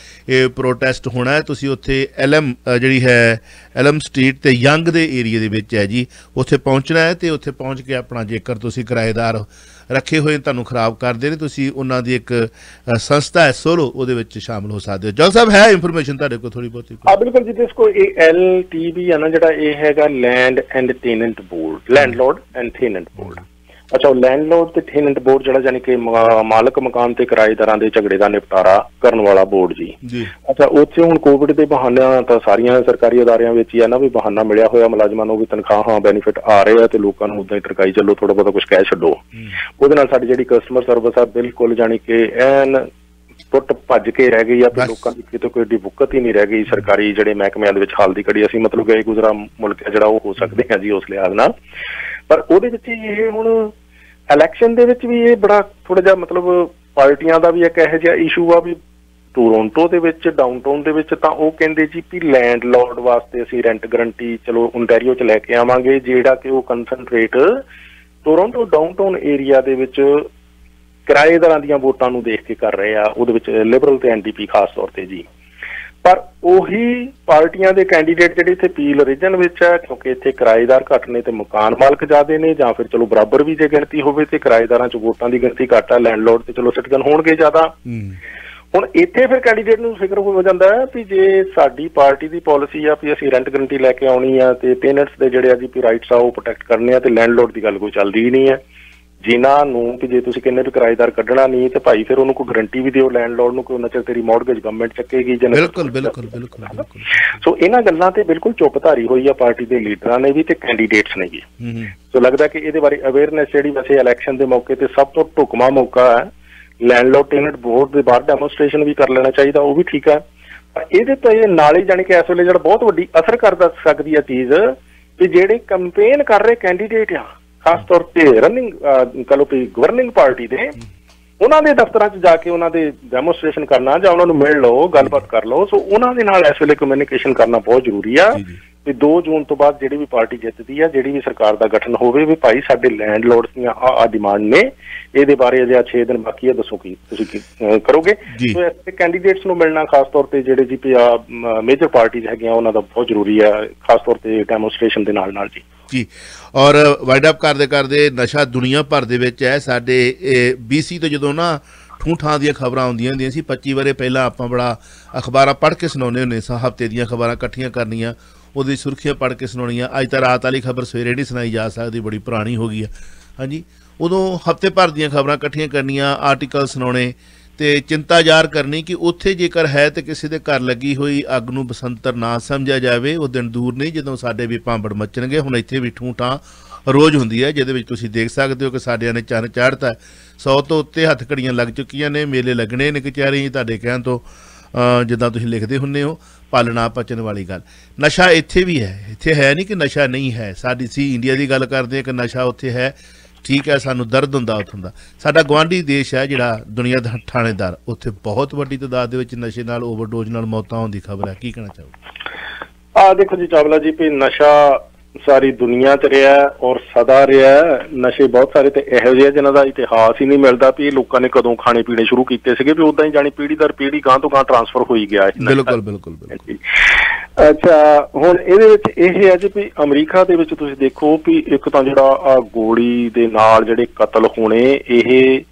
ਇਹ ਪ੍ਰੋਟੈਸਟ ਹੋਣਾ ਹੈ। ਤੁਸੀਂ ਉੱਥੇ ਜਿਹੜੀ ਹੈ ਐਲਮ ਸਟਰੀਟ ਤੇ ਯੰਗ ਦੇ ਏਰੀਏ ਦੇ ਵਿੱਚ ਹੈ ਜੀ, ਉੱਥੇ ਪਹੁੰਚਣਾ ਹੈ ਤੇ ਉੱਥੇ ਪਹੁੰਚ ਕੇ ਆਪਣਾ ਜੇਕਰ ਤੁਸੀਂ ਕਿਰਾਏਦਾਰ ਰੱਖੇ ਹੋਏ ਤੁਹਾਨੂੰ ਖਰਾਬ ਕਰਦੇ ਨੇ, ਤੁਸੀਂ ਉਹਨਾਂ ਦੀ ਇੱਕ ਸੰਸਥਾ ਹੈ ਸੋਲੋ, ਉਹਦੇ ਵਿੱਚ ਸ਼ਾਮਲ ਹੋ ਸਕਦੇ ਹੋ। ਜਲ ਸਾਹਿਬ ਹੈ ਇਨਫੋਰਮੇਸ਼ਨ ਤੁਹਾਡੇ ਕੋਲ ਥੋੜੀ ਬਹੁਤੀ? ਬਿਲਕੁਲ ਜੀ, ਦੇਖੋ ਇਹ LTB ਹੈ ਨਾ ਜਿਹੜਾ ਇਹ ਹੈਗਾ land and tenant board, landlord and tenant board. ਅੱਛਾ, ਉਹ ਲੈਂਡਲੋਰਡ ਤੇ ਟੇਨੈਂਟ ਬੋਰਡ ਜਿਹੜਾ ਜਾਨੀ ਕਿ ਮਾਲਕ ਮਕਾਨ ਤੇ ਕਿਰਾਏਦਾਰਾਂ ਦੇ ਝਗੜੇ ਦਾ ਨਿਪਟਾਰਾ ਕਰਨ ਵਾਲਾ ਬੋਰਡ ਜੀ। ਅੱਛਾ, ਉੱਥੇ ਹੁਣ ਕੋਵਿਡ ਦੇ ਬਹਾਨਿਆਂ ਤਾਂ ਸਾਰੀਆਂ ਸਰਕਾਰੀ ਅਦਾਰਿਆਂ ਵਿੱਚ ਹੀ ਆ ਨਾ ਵੀ ਬਹਾਨਾ ਮਿਲਿਆ ਹੋਇਆ, ਮੁਲਾਜ਼ਮਾਂ ਨੂੰ ਵੀ ਤਨਖਾਹਾਂ ਬੈਨੀਫਿਟ ਆ ਰਹੇ ਆ ਤੇ ਲੋਕਾਂ ਨੂੰ ਉਦਾਂ ਹੀ ਟਰਕਾਈ ਚੱਲੋ, ਥੋੜਾ ਬਹੁਤਾ ਕੁਝ ਕਹਿ ਛੱਡੋ। ਉਹਦੇ ਨਾਲ ਸਾਡੀ ਜਿਹੜੀ ਕਸਟਮਰ ਸਰਵਿਸ ਆ ਬਿਲਕੁਲ ਜਾਨੀ ਕਿ ਐਨ ਟੁੱਟ ਭੱਜ ਕੇ ਰਹਿ ਗਈ ਆ ਵੀ ਲੋਕਾਂ ਦੀ ਕਿਤੇ ਕੋਈ ਏਡੀ ਬੁੱਕਤ ਹੀ ਨਹੀਂ ਰਹਿ ਗਈ। ਸਰਕਾਰੀ ਜਿਹੜੇ ਮਹਿਕਮਿਆਂ ਦੇ ਵਿੱਚ ਹਾਲ ਦੀ ਘੜੀ ਅਸੀਂ ਮਤਲਬ ਗਏ ਗੁਜ਼ਰਾ ਮੁਲਕ ਜਿਹੜਾ ਉਹ ਹੋ ਸਕਦੇ ਹਾਂ ਜੀ ਉਸ ਲਿਹਾਜ਼ ਨਾਲ। ਪਰ ਉਹਦੇ ਵਿੱਚ ਇਹ ਹੁਣ ਇਲੈਕਸ਼ਨ ਦੇ ਵਿੱਚ ਵੀ ਇਹ ਬੜਾ ਥੋੜਾ ਜਿਹਾ ਮਤਲਬ ਪਾਰਟੀਆਂ ਦਾ ਵੀ ਇੱਕ ਇਹੋ ਜਿਹਾ ਇਸ਼ੂ ਆ ਵੀ ਟੋਰੰਟੋ ਦੇ ਵਿੱਚ ਡਾਊਨਟਾਊਨ ਦੇ ਵਿੱਚ ਤਾਂ ਉਹ ਕਹਿੰਦੇ ਜੀ ਵੀ ਲੈਂਡਲੋਰਡ ਵਾਸਤੇ ਅਸੀਂ ਰੈਂਟ ਗਰੰਟੀ ਚਲੋ ਓਨਟਾਰੀਓ 'ਚ ਲੈ ਕੇ ਆਵਾਂਗੇ, ਜਿਹੜਾ ਕਿ ਉਹ ਕੰਸਨਟਰੇਟ ਟੋਰੰਟੋ ਡਾਊਨਟਾਊਨ ਏਰੀਆ ਦੇ ਵਿੱਚ ਕਿਰਾਏਦਾਰਾਂ ਦੀਆਂ ਵੋਟਾਂ ਨੂੰ ਦੇਖ ਕੇ ਕਰ ਰਹੇ ਆ, ਉਹਦੇ ਵਿੱਚ ਲਿਬਰਲ ਤੇ NDP ਖਾਸ ਤੌਰ ਤੇ ਜੀ। ਪਰ ਉਹੀ ਪਾਰਟੀਆਂ ਦੇ ਕੈਂਡੀਡੇਟ ਜਿਹੜੇ ਇੱਥੇ ਪੀਲ ਰੀਜਨ ਵਿੱਚ ਹੈ, ਕਿਉਂਕਿ ਇੱਥੇ ਕਿਰਾਏਦਾਰ ਘੱਟ ਨੇ ਤੇ ਮਕਾਨ ਮਾਲਕ ਜ਼ਿਆਦੇ ਨੇ, ਜਾਂ ਫਿਰ ਚਲੋ ਬਰਾਬਰ ਵੀ ਜੇ ਗਿਣਤੀ ਹੋਵੇ ਤੇ ਕਿਰਾਏਦਾਰਾਂ 'ਚ ਵੋਟਾਂ ਦੀ ਗਿਣਤੀ ਘੱਟ ਹੈ, ਲੈਂਡਲੋਰਡ ਤੇ ਚਲੋ ਸਿਟੀਜ਼ਨ ਹੋਣਗੇ ਜ਼ਿਆਦਾ। ਹੁਣ ਇੱਥੇ ਫਿਰ ਕੈਂਡੀਡੇਟ ਨੂੰ ਫਿਕਰ ਹੋ ਜਾਂਦਾ ਹੈ ਵੀ ਜੇ ਸਾਡੀ ਪਾਰਟੀ ਦੀ ਪਾਲਿਸੀ ਆ ਵੀ ਅਸੀਂ ਰੈਂਟ ਗਰੰਟੀ ਲੈ ਕੇ ਆਉਣੀ ਆ ਤੇ ਟੈਨੈਂਟਸ ਦੇ ਜਿਹੜੇ ਆ ਜੀ ਵੀ ਰਾਈਟਸ ਆ ਉਹ ਪ੍ਰੋਟੈਕਟ ਕਰਨੇ ਆ, ਤੇ ਲੈਂਡਲੋਰਡ ਦੀ ਗੱਲ ਕੋਈ ਚੱਲਦੀ ਹੀ ਨਹੀਂ ਹੈ। ਜਿਨ੍ਹਾਂ ਨੂੰ ਕਿ ਜੇ ਤੁਸੀਂ ਕਹਿੰਦੇ ਵੀ ਕਿਰਾਏਦਾਰ ਕੱਢਣਾ ਨਹੀਂ ਤੇ ਭਾਈ ਫਿਰ ਉਹਨੂੰ ਕੋਈ ਗਰੰਟੀ ਵੀ ਦਿਓ ਲੈਂਡਲੋਰਡ ਨੂੰ, ਕੋਈ ਉਹਨਾਂ ਚਿਰ ਤੇਰੀ ਮੌਰਗੇਜ ਗਵਰਨਮੈਂਟ ਚੱਕੇਗੀ। ਬਿਲਕੁਲ ਬਿਲਕੁਲ ਬਿਲਕੁਲ। ਸੋ ਇਹਨਾਂ ਗੱਲਾਂ ਤੇ ਬਿਲਕੁਲ ਚੁੱਪ ਧਾਰੀ ਹੋਈ ਆ ਪਾਰਟੀ ਦੇ ਲੀਡਰਾਂ ਨੇ ਵੀ ਤੇ ਕੈਂਡੀਡੇਟਸ ਨੇ ਵੀ। ਸੋ ਲੱਗਦਾ ਕਿ ਇਹਦੇ ਬਾਰੇ ਅਵੇਅਰਨੈਸ ਜਿਹੜੀ ਵੈਸੇ ਇਲੈਕਸ਼ਨ ਦੇ ਮੌਕੇ ਤੇ ਸਭ ਤੋਂ ਢੁਕਵਾਂ ਮੌਕਾ ਹੈ, ਲੈਂਡਲੋਰਡ ਟੈਨੈਂਟ ਬੋਰਡ ਦੇ ਬਾਹਰ ਡੈਮੋਨਸਟ੍ਰੇਸ਼ਨ ਵੀ ਕਰ ਲੈਣਾ ਚਾਹੀਦਾ, ਉਹ ਵੀ ਠੀਕ ਹੈ। ਪਰ ਇਹਦੇ ਤੋਂ ਇਹ ਨਾਲ ਹੀ ਜਾਣੀ ਕਿ ਇਸ ਵੇਲੇ ਜਿਹੜਾ ਬਹੁਤ ਵੱਡੀ ਅਸਰ ਕਰ ਸਕਦੀ ਹੈ ਚੀਜ਼ ਵੀ ਜਿਹੜੇ ਕੰਪੇਨ ਕਰ ਰਹੇ ਕੈਂਡੀਡੇਟ ਆ ਖਾਸ ਤੌਰ ਤੇ ਰਨਿੰਗ ਕਹ ਲਓ ਵੀ ਗਵਰਨਿੰਗ ਪਾਰਟੀ ਦੇ, ਉਹਨਾਂ ਦੇ ਦਫ਼ਤਰਾਂ 'ਚ ਜਾ ਕੇ ਉਹਨਾਂ ਦੇ ਡੈਮੋਨਸਟ੍ਰੇਸ਼ਨ ਕਰਨਾ ਜਾਂ ਉਹਨਾਂ ਨੂੰ ਮਿਲ ਲਓ, ਗੱਲਬਾਤ ਕਰ ਲਓ। ਸੋ ਉਹਨਾਂ ਦੇ ਨਾਲ ਇਸ ਵੇਲੇ ਕਮਿਊਨੀਕੇਸ਼ਨ ਕਰਨਾ ਬਹੁਤ ਜ਼ਰੂਰੀ ਆ ਵੀ 2 ਜੂਨ ਤੋਂ ਬਾਅਦ ਜਿਹੜੀ ਵੀ ਪਾਰਟੀ ਜਿੱਤਦੀ ਆ, ਜਿਹੜੀ ਵੀ ਸਰਕਾਰ ਦਾ ਗਠਨ ਹੋਵੇ, ਵੀ ਭਾਈ ਸਾਡੇ ਲੈਂਡਲੋਰਡਸ ਦੀਆਂ ਆ ਡਿਮਾਂਡ ਨੇ, ਇਹਦੇ ਬਾਰੇ ਅਜੇ 6 ਦਿਨ ਬਾਕੀ ਆ, ਦੱਸੋ ਕੀ ਤੁਸੀਂ ਕੀ ਕਰੋਗੇ। ਸੋ ਇਸ ਕੈਂਡੀਡੇਟਸ ਨੂੰ ਮਿਲਣਾ ਖਾਸ ਤੌਰ ਤੇ ਜਿਹੜੇ ਜੀ ਮੇਜਰ ਪਾਰਟੀਜ਼ ਹੈਗੀਆਂ ਉਹਨਾਂ ਦਾ ਬਹੁਤ ਜ਼ਰੂਰੀ ਆ, ਖਾਸ ਤੌਰ ਤੇ ਡੈਮੋਨਸਟ੍ਰੇਸ਼ਨ ਦੇ ਨਾਲ ਜੀ। ਜੀ ਔਰ ਵਾਈਡ ਅਪ ਕਰਦੇ ਨਸ਼ਾ ਦੁਨੀਆ ਭਰ ਦੇ ਵਿੱਚ ਹੈ। ਸਾਡੇ BC ਤੋਂ ਜਦੋਂ ਨਾ ਠੂਠਾਂ ਦੀਆਂ ਖਬਰਾਂ ਆਉਂਦੀਆਂ ਹੁੰਦੀਆਂ ਸੀ 25 ਵਰੇ ਪਹਿਲਾਂ, ਆਪਾਂ ਬੜਾ ਅਖਬਾਰਾਂ ਪੜ੍ਹ ਕੇ ਸੁਣਾਉਂਦੇ ਹੁੰਦੇ ਸਾਂ, ਹਫ਼ਤੇ ਦੀਆਂ ਖਬਰਾਂ ਇਕੱਠੀਆਂ ਕਰਨੀਆਂ, ਉਹਦੀ ਸੁਰਖੀਆਂ ਪੜ੍ਹ ਕੇ ਸੁਣਾਉਣੀਆਂ। ਅੱਜ ਤਾਂ ਰਾਤ ਵਾਲੀ ਖਬਰ ਸਵੇਰੇ ਨਹੀਂ ਸੁਣਾਈ ਜਾ ਸਕਦੀ, ਬੜੀ ਪੁਰਾਣੀ ਹੋ ਗਈ ਹੈ। ਹਾਂਜੀ, ਉਦੋਂ ਹਫ਼ਤੇ ਭਰ ਦੀਆਂ ਖਬਰਾਂ ਇਕੱਠੀਆਂ ਕਰਨੀਆਂ, ਆਰਟੀਕਲ ਸੁਣਾਉਣੇ ਤੇ ਚਿੰਤਾ ਜ਼ਾਹਰ ਕਰਨੀ ਕਿ ਉੱਥੇ ਜੇਕਰ ਹੈ ਤੇ ਕਿਸੇ ਦੇ ਘਰ ਲੱਗੀ ਹੋਈ ਅੱਗ ਨੂੰ ਬਸੰਤਰ ਨਾ ਸਮਝਿਆ ਜਾਵੇ। ਉਹ ਦਿਨ ਦੂਰ ਨਹੀਂ ਜਦੋਂ ਸਾਡੇ ਵੀ ਭਾਂਬੜ ਮੱਚਣਗੇ। ਹੁਣ ਇੱਥੇ ਵੀ ਠੂਠਾਂ ਰੋਜ਼ ਹੁੰਦੀ ਹੈ, ਜਿਹਦੇ ਵਿੱਚ ਤੁਸੀਂ ਦੇਖ ਸਕਦੇ ਹੋ ਕਿ ਸਾਡਿਆਂ ਨੇ ਚੰਨ ਚਾੜ੍ਹਤਾ, 100 ਤੋਂ ਉੱਤੇ ਹੱਥ ਘੜੀਆਂ ਲੱਗ ਚੁੱਕੀਆਂ ਨੇ, ਮੇਲੇ ਲੱਗਣੇ ਨੇ ਕਚਹਿਰੀ ਤੁਹਾਡੇ ਕਹਿਣ ਤੋਂ, ਜਿੱਦਾਂ ਤੁਸੀਂ ਲਿਖਦੇ ਹੁੰਦੇ ਹੋ। ਪਾਲਣਾ ਪਚਣ ਵਾਲੀ ਗੱਲ, ਨਸ਼ਾ ਇੱਥੇ ਵੀ ਹੈ, ਇੱਥੇ ਹੈ ਨਹੀਂ ਕਿ ਨਸ਼ਾ ਨਹੀਂ ਹੈ। ਸਾਡੀ ਸੀ ਇੰਡੀਆ ਦੀ ਗੱਲ ਕਰਦੇ ਹਾਂ ਕਿ ਨਸ਼ਾ ਉੱਥੇ ਹੈ, ਠੀਕ ਹੈ, ਸਾਨੂੰ ਦਰਦ ਹੁੰਦਾ ਉੱਥੋਂ ਦਾ। ਸਾਡਾ ਗੁਆਂਢੀ ਦੇਸ਼ ਹੈ ਜਿਹੜਾ ਦੁਨੀਆ ਦਾ ਥਾਣੇਦਾਰ, ਉੱਥੇ ਬਹੁਤ ਵੱਡੀ ਤਾਦਾਦ ਦੇ ਵਿੱਚ ਨਸ਼ੇ ਨਾਲ, ਓਵਰਡੋਜ਼ ਨਾਲ ਮੌਤਾਂ ਹੋਣ ਦੀ ਖਬਰ ਹੈ। ਕੀ ਕਹਿਣਾ ਚਾਹੋਗੇ? ਦੇਖੋ ਜੀ ਚਾਵਲਾ ਜੀ ਵੀ ਨਸ਼ਾ ਸਾਰੀ ਦੁਨੀਆ 'ਚ ਰਿਹਾ ਔਰ ਸਦਾ ਰਿਹਾ। ਨਸ਼ੇ ਬਹੁਤ ਸਾਰੇ ਤੇ ਇਹੋ ਜਿਹੇ ਜਿਨ੍ਹਾਂ ਦਾ ਇਤਿਹਾਸ ਹੀ ਨਹੀਂ ਮਿਲਦਾ ਵੀ ਇਹ ਲੋਕਾਂ ਨੇ ਕਦੋਂ ਖਾਣੇ ਪੀਣੇ ਸ਼ੁਰੂ ਕੀਤੇ ਸੀਗੇ, ਵੀ ਉਦਾਂ ਹੀ ਜਾਣੀ ਪੀੜ੍ਹੀ ਦਰ ਪੀੜ੍ਹੀ ਗਾਂ ਤੋਂ ਗਾਂ ਟਰਾਂਸਫਰ ਹੋਈ ਗਿਆ। ਬਿਲਕੁਲ ਬਿਲਕੁਲ ਬਿਲਕੁਲ। ਅੱਛਾ, ਹੁਣ ਇਹਦੇ ਵਿੱਚ ਇਹ ਹੈ ਜੀ ਵੀ ਅਮਰੀਕਾ ਦੇ ਵਿੱਚ ਤੁਸੀਂ ਦੇਖੋ ਵੀ ਇੱਕ ਤਾਂ ਜਿਹੜਾ ਗੋਲੀ ਦੇ ਨਾਲ ਜਿਹੜੇ ਕਤਲ ਹੋਣੇ, ਇਹ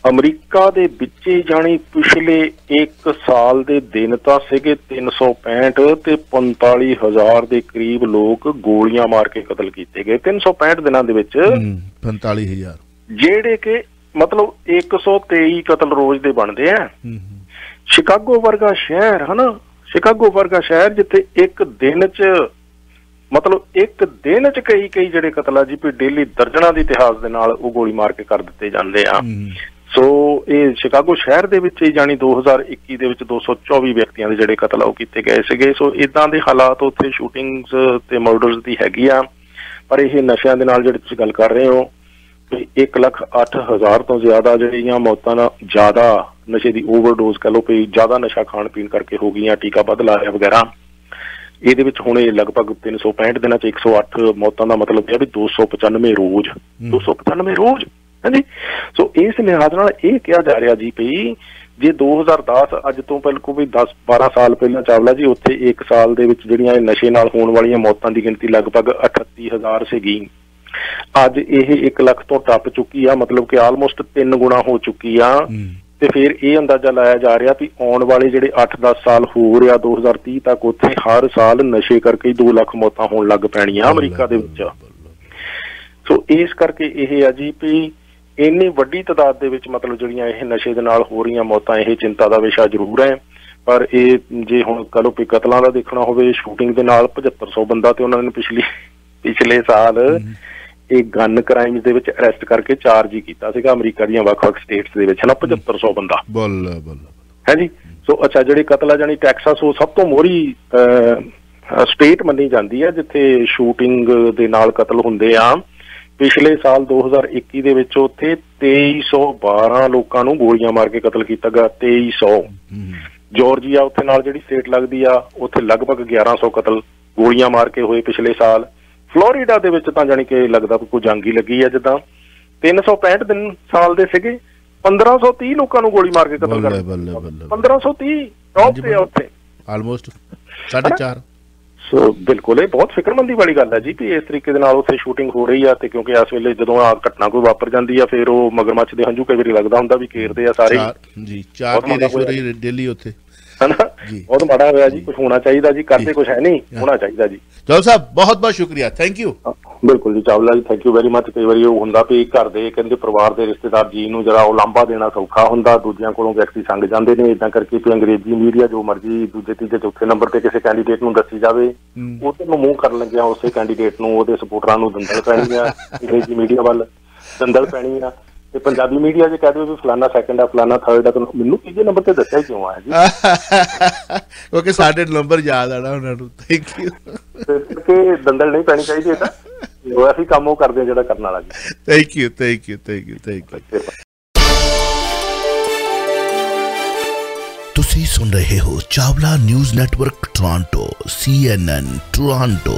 ਅਮਰੀਕਾ ਦੇ ਵਿੱਚ ਜਾਣੀ ਪਿਛਲੇ 1 ਸਾਲ ਦੇ ਦਿਨ ਤਾਂ ਸੀਗੇ 365 ਤੇ 45,000 ਦੇ ਕਰੀਬ ਲੋਕ ਗੋਲੀਆਂ ਮਾਰ ਕੇ ਕਤਲ ਕੀਤੇ ਗਏ 365 ਦਿਨਾਂ ਦੇ ਵਿੱਚ। 45,000 ਜਿਹੜੇ ਕਿ ਮਤਲਬ 123 ਕਤਲ ਰੋਜ਼ ਦੇ ਬਣਦੇ ਆ। ਸ਼ਿਕਾਗੋ ਵਰਗਾ ਸ਼ਹਿਰ ਹਨਾ, ਸ਼ਿਕਾਗੋ ਵਰਗਾ ਸ਼ਹਿਰ ਜਿੱਥੇ ਇੱਕ ਦਿਨ 'ਚ ਕਈ ਜਿਹੜੇ ਕਤਲ ਆ ਜੀ ਵੀ ਡੇਲੀ ਦਰਜਨਾਂ ਦੇ ਇਤਿਹਾਸ ਦੇ ਨਾਲ ਉਹ ਗੋਲੀ ਮਾਰ ਕੇ ਕਰ ਦਿੱਤੇ ਜਾਂਦੇ ਆ। ਸੋ ਇਹ ਸ਼ਿਕਾਗੋ ਸ਼ਹਿਰ ਦੇ ਵਿੱਚ ਹੀ ਜਾਣੀ 2021 ਦੇ ਵਿੱਚ 224 ਵਿਅਕਤੀਆਂ ਦੇ ਜਿਹੜੇ ਕਤਲ ਉਹ ਕੀਤੇ ਗਏ ਸੀਗੇ। ਸੋ ਇਦਾਂ ਦੇ ਹਾਲਾਤ ਉੱਥੇ ਸ਼ੂਟਿੰਗਸ ਤੇ ਮਰਡਰਸ ਦੀ ਹੈਗੀ ਆ। ਪਰ ਇਹ ਨਸ਼ਿਆਂ ਦੇ ਨਾਲ ਜਿਹੜੇ ਤੁਸੀਂ ਗੱਲ ਕਰ ਰਹੇ ਹੋ 1,08,000 ਤੋਂ ਜ਼ਿਆਦਾ ਜਿਹੜੀਆਂ ਮੌਤਾਂ ਨਾਲ ਜ਼ਿਆਦਾ ਨਸ਼ੇ ਦੀ ਓਵਰਡੋਜ਼ ਕਹ ਲਓ ਵੀ ਜ਼ਿਆਦਾ ਨਸ਼ਾ ਖਾਣ ਪੀਣ ਕਰਕੇ ਹੋ ਗਈਆਂ, ਟੀਕਾ ਵੱਧ ਲਾਇਆ ਵਗੈਰਾ। ਇਹਦੇ ਵਿੱਚ ਹੁਣ ਇਹ ਲਗਭਗ 365 ਦਿਨਾਂ 'ਚ 108 ਮੌਤਾਂ ਦਾ ਮਤਲਬ ਇਹ ਵੀ 295 ਰੋਜ਼ 295 ਰੋਜ਼। ਹਾਂਜੀ, ਸੋ ਇਸ ਲਿਹਾਜ਼ ਨਾਲ ਇਹ ਕਿਹਾ ਜਾ ਰਿਹਾ ਜੀ ਵੀ ਜੇ 2010 ਅੱਜ ਤੋਂ ਪਹਿਲਾਂ ਵੀ 10-12 ਸਾਲ ਪਹਿਲਾਂ ਚਾਵਲਾ ਜੀ ਉੱਥੇ ਇੱਕ ਸਾਲ ਦੇ ਵਿੱਚ ਜਿਹੜੀਆਂ ਨਸ਼ੇ ਨਾਲ ਹੋਣ ਵਾਲੀਆਂ ਮੌਤਾਂ ਦੀ ਗਿਣਤੀ ਲਗਭਗ 38,000 ਸੀਗੀ, ਅੱਜ ਇਹ 1 ਲੱਖ ਤੋਂ ਟੱਪ ਚੁੱਕੀ ਆ, ਮਤਲਬ ਕਿ ਆਲਮੋਸਟ 3 ਗੁਣਾ ਹੋ ਚੁੱਕੀ ਆ। ਤੇ ਫਿਰ ਇਹ ਅੰਦਾਜ਼ਾ ਲਾਇਆ ਜਾ ਰਿਹਾ ਵੀ ਆਉਣ ਵਾਲੇ ਜਿਹੜੇ 8-10 ਸਾਲ ਹੋ ਰਿਹਾ 2030 ਤੱਕ ਉੱਥੇ ਹਰ ਸਾਲ ਨਸ਼ੇ ਕਰਕੇ 2 ਲੱਖ ਮੌਤਾਂ ਹੋਣ ਲੱਗ ਪੈਣੀਆਂ ਅਮਰੀਕਾ ਦੇ ਵਿੱਚ। ਸੋ ਇਸ ਕਰਕੇ ਇਹ ਆ ਜੀ ਵੀ ਇੰਨੀ ਵੱਡੀ ਤਾਦਾਦ ਦੇ ਵਿੱਚ ਮਤਲਬ ਜਿਹੜੀਆਂ ਇਹ ਨਸ਼ੇ ਦੇ ਨਾਲ ਹੋ ਰਹੀਆਂ ਮੌਤਾਂ, ਇਹ ਚਿੰਤਾ ਦਾ ਵਿਸ਼ਾ ਜ਼ਰੂਰ ਹੈ। ਪਰ ਇਹ ਜੇ ਹੁਣ ਕਹ ਲਓ ਵੀ ਕਤਲਾਂ ਦਾ ਦੇਖਣਾ ਹੋਵੇ, ਸ਼ੂਟਿੰਗ ਦੇ ਨਾਲ 7500 ਬੰਦਾ ਤੇ ਉਹਨਾਂ ਨੇ ਪਿਛਲੇ ਸਾਲ ਇਹ ਗਨ ਕ੍ਰਾਈਮਸ ਦੇ ਵਿੱਚ ਅਰੈਸਟ ਕਰਕੇ ਚਾਰਜ ਕੀਤਾ ਸੀਗਾ ਅਮਰੀਕਾ ਦੀਆਂ ਵੱਖ-ਵੱਖ ਸਟੇਟਸ ਦੇ ਵਿੱਚ ਨਾ 7500 ਬੰਦਾ ਹੈ ਜੀ। ਸੋ ਅੱਛਾ, ਜਿਹੜੇ ਕਤਲ ਆ ਜਾਣੀ ਟੈਕਸਾਸ ਉਹ ਸਭ ਤੋਂ ਮੋਹਰੀ ਸਟੇਟ ਮੰਨੀ ਜਾਂਦੀ ਹੈ ਜਿੱਥੇ ਸ਼ੂਟਿੰਗ ਦੇ ਨਾਲ ਕਤਲ ਹੁੰਦੇ ਆ। ਪਿਛਲੇ ਸਾਲ 2021 ਦੇ ਵਿੱਚ ਉੱਥੇ 2312 ਲੋਕਾਂ ਨੂੰ ਗੋਲੀਆਂ ਮਾਰ ਕੇ ਕਤਲ ਕੀਤਾ ਗਿਆ। 2300। ਜਾਰਜੀਆ ਉੱਥੇ ਨਾਲ ਜਿਹੜੀ ਸਟੇਟ ਲੱਗਦੀ ਆ, ਉੱਥੇ ਲਗਭਗ 1100 ਕਤਲ ਗੋਲੀਆਂ ਮਾਰ ਕੇ ਹੋਏ ਪਿਛਲੇ ਸਾਲ। ਫਲੋਰੀਡਾ ਦੇ ਵਿੱਚ ਤਾਂ ਜਾਣੀ ਕਿ ਲੱਗਦਾ ਕੋਈ ਜੰਗ ਹੀ ਲੱਗੀ ਆ। ਜਿੱਦਾਂ 365 ਦਿਨ ਸਾਲ ਦੇ ਸੀਗੇ, 1530 ਲੋਕਾਂ ਨੂੰ ਗੋਲੀ ਮਾਰ ਕੇ ਕਤਲ ਕਰ 1530 ਟੌਪ ਤੇ ਆ ਉੱਥੇ ਆਲਮੋਸਟ 4.5। ਸੋ ਬਿਲਕੁਲ ਇਹ ਬਹੁਤ ਫਿਕਰਮੰਦੀ ਵਾਲੀ ਗੱਲ ਹੈ ਜੀ ਕਿ ਇਸ ਤਰੀਕੇ ਦੇ ਨਾਲ ਉੱਥੇ ਸ਼ੂਟਿੰਗ ਹੋ ਰਹੀ ਆ। ਤੇ ਕਿਉਂਕਿ ਇਸ ਵੇਲੇ ਜਦੋਂ ਆ ਘਟਨਾ ਕੋਈ ਵਾਪਰ ਜਾਂਦੀ ਆ, ਫਿਰ ਉਹ ਮਗਰਮੱਛ ਦੇ ਹੰਝੂ ਕਈ ਵਾਰੀ ਲੱਗਦਾ ਹੁੰਦਾ ਵੀ ਘੇਰਦੇ ਆ ਸਾਰੇ ਜੀ। 4 ਕੇਸ ਹੋ ਰਹੀ ਡੇਲੀ ਉੱਥੇ, ਹਨਾ। ਬਹੁਤ ਮਾੜਾ ਹੋਇਆ ਜੀ, ਕੁਝ ਹੋਣਾ ਚਾਹੀਦਾ ਜੀ, ਕਰਦੇ ਕੁਝ ਹੈ ਨਹੀਂ, ਹੋਣਾ ਚਾਹੀਦਾ ਜੀ। ਚਾਵਲਾ ਸਾਹਿਬ ਬਹੁਤ ਬਹੁਤ ਸ਼ੁਕਰੀਆ, ਥੈਂਕ ਯੂ। ਬਿਲਕੁਲ ਜੀ ਚਾਵਲਾ ਜੀ, ਥੈਂਕ ਯੂ ਵੈਰੀ ਮਚ। ਕਈ ਵਾਰੀ ਉਹ ਹੁੰਦਾ ਵੀ ਘਰ ਦੇ ਕਹਿੰਦੇ ਪਰਿਵਾਰ ਦੇ ਰਿਸ਼ਤੇਦਾਰ ਜੀ ਨੂੰ ਜਰਾ ਉਹ ਲਾਂਭਾ ਦੇਣਾ ਸੌਖਾ ਹੁੰਦਾ, ਦੂਜਿਆਂ ਕੋਲੋਂ ਵਿਅਕਤੀ ਸੰਗ ਜਾਂਦੇ ਨੇ। ਇਦਾਂ ਕਰਕੇ ਵੀ ਅੰਗਰੇਜ਼ੀ ਮੀਡੀਆ ਜੋ ਮਰਜ਼ੀ ਦੂਜੇ ਤੀਜੇ ਚੌਥੇ ਨੰਬਰ ਤੇ ਕਿਸੇ ਕੈਂਡੀਡੇਟ ਨੂੰ ਦੱਸੀ ਜਾਵੇ, ਉਹਦੇ ਨੂੰ ਮੂੰਹ ਕਰਨ ਲੱਗਿਆ ਉਸੇ ਕੈਂਡੀਡੇਟ ਨੂੰ, ਉਹਦੇ ਸਪੋਰਟਰਾਂ ਨੂੰ ਦੰਦਲ ਪੈਣੀ ਆ, ਅੰਗਰੇਜ਼ੀ ਮੀਡੀਆ ਵੱਲ ਦੰਦਲ ਪੈਣੀ ਆ। ਤੇ ਪੰਜਾਬੀ ਮੀਡੀਆ ਜੇ ਕਹਿ ਦਿਓ ਵੀ ਫਲਾਨਾ ਸੈਕੰਡ ਆ, ਫਲਾਨਾ ਥਰਡ ਆ, ਮੈਨੂੰ ਤੀਜੇ ਨੰਬਰ ਤੇ ਦੱਸਿਆ ਕਿਉਂ ਆ ਜੀ? ਕਿਉਂਕਿ ਸਾਡੇ ਨੰਬਰ ਯਾਦ ਆਣਾ ਉਹਨਾਂ ਨੂੰ। Thank you. ਕਿ ਦੰਦਲ ਨਹੀਂ ਪੈਣੀ ਚਾਹੀਦੀ, ਇਹਦਾ ਅਸੀਂ ਕੰਮ ਉਹ ਕਰਦੇ ਜਿਹੜਾ ਕਰਨ ਵਾਲਾ ਜੀ। Thank you, thank you, thank you, thank you. ਤੁਸੀਂ ਸੁਣ ਰਹੇ ਹੋ Chawla news network Toronto, CNN Toronto.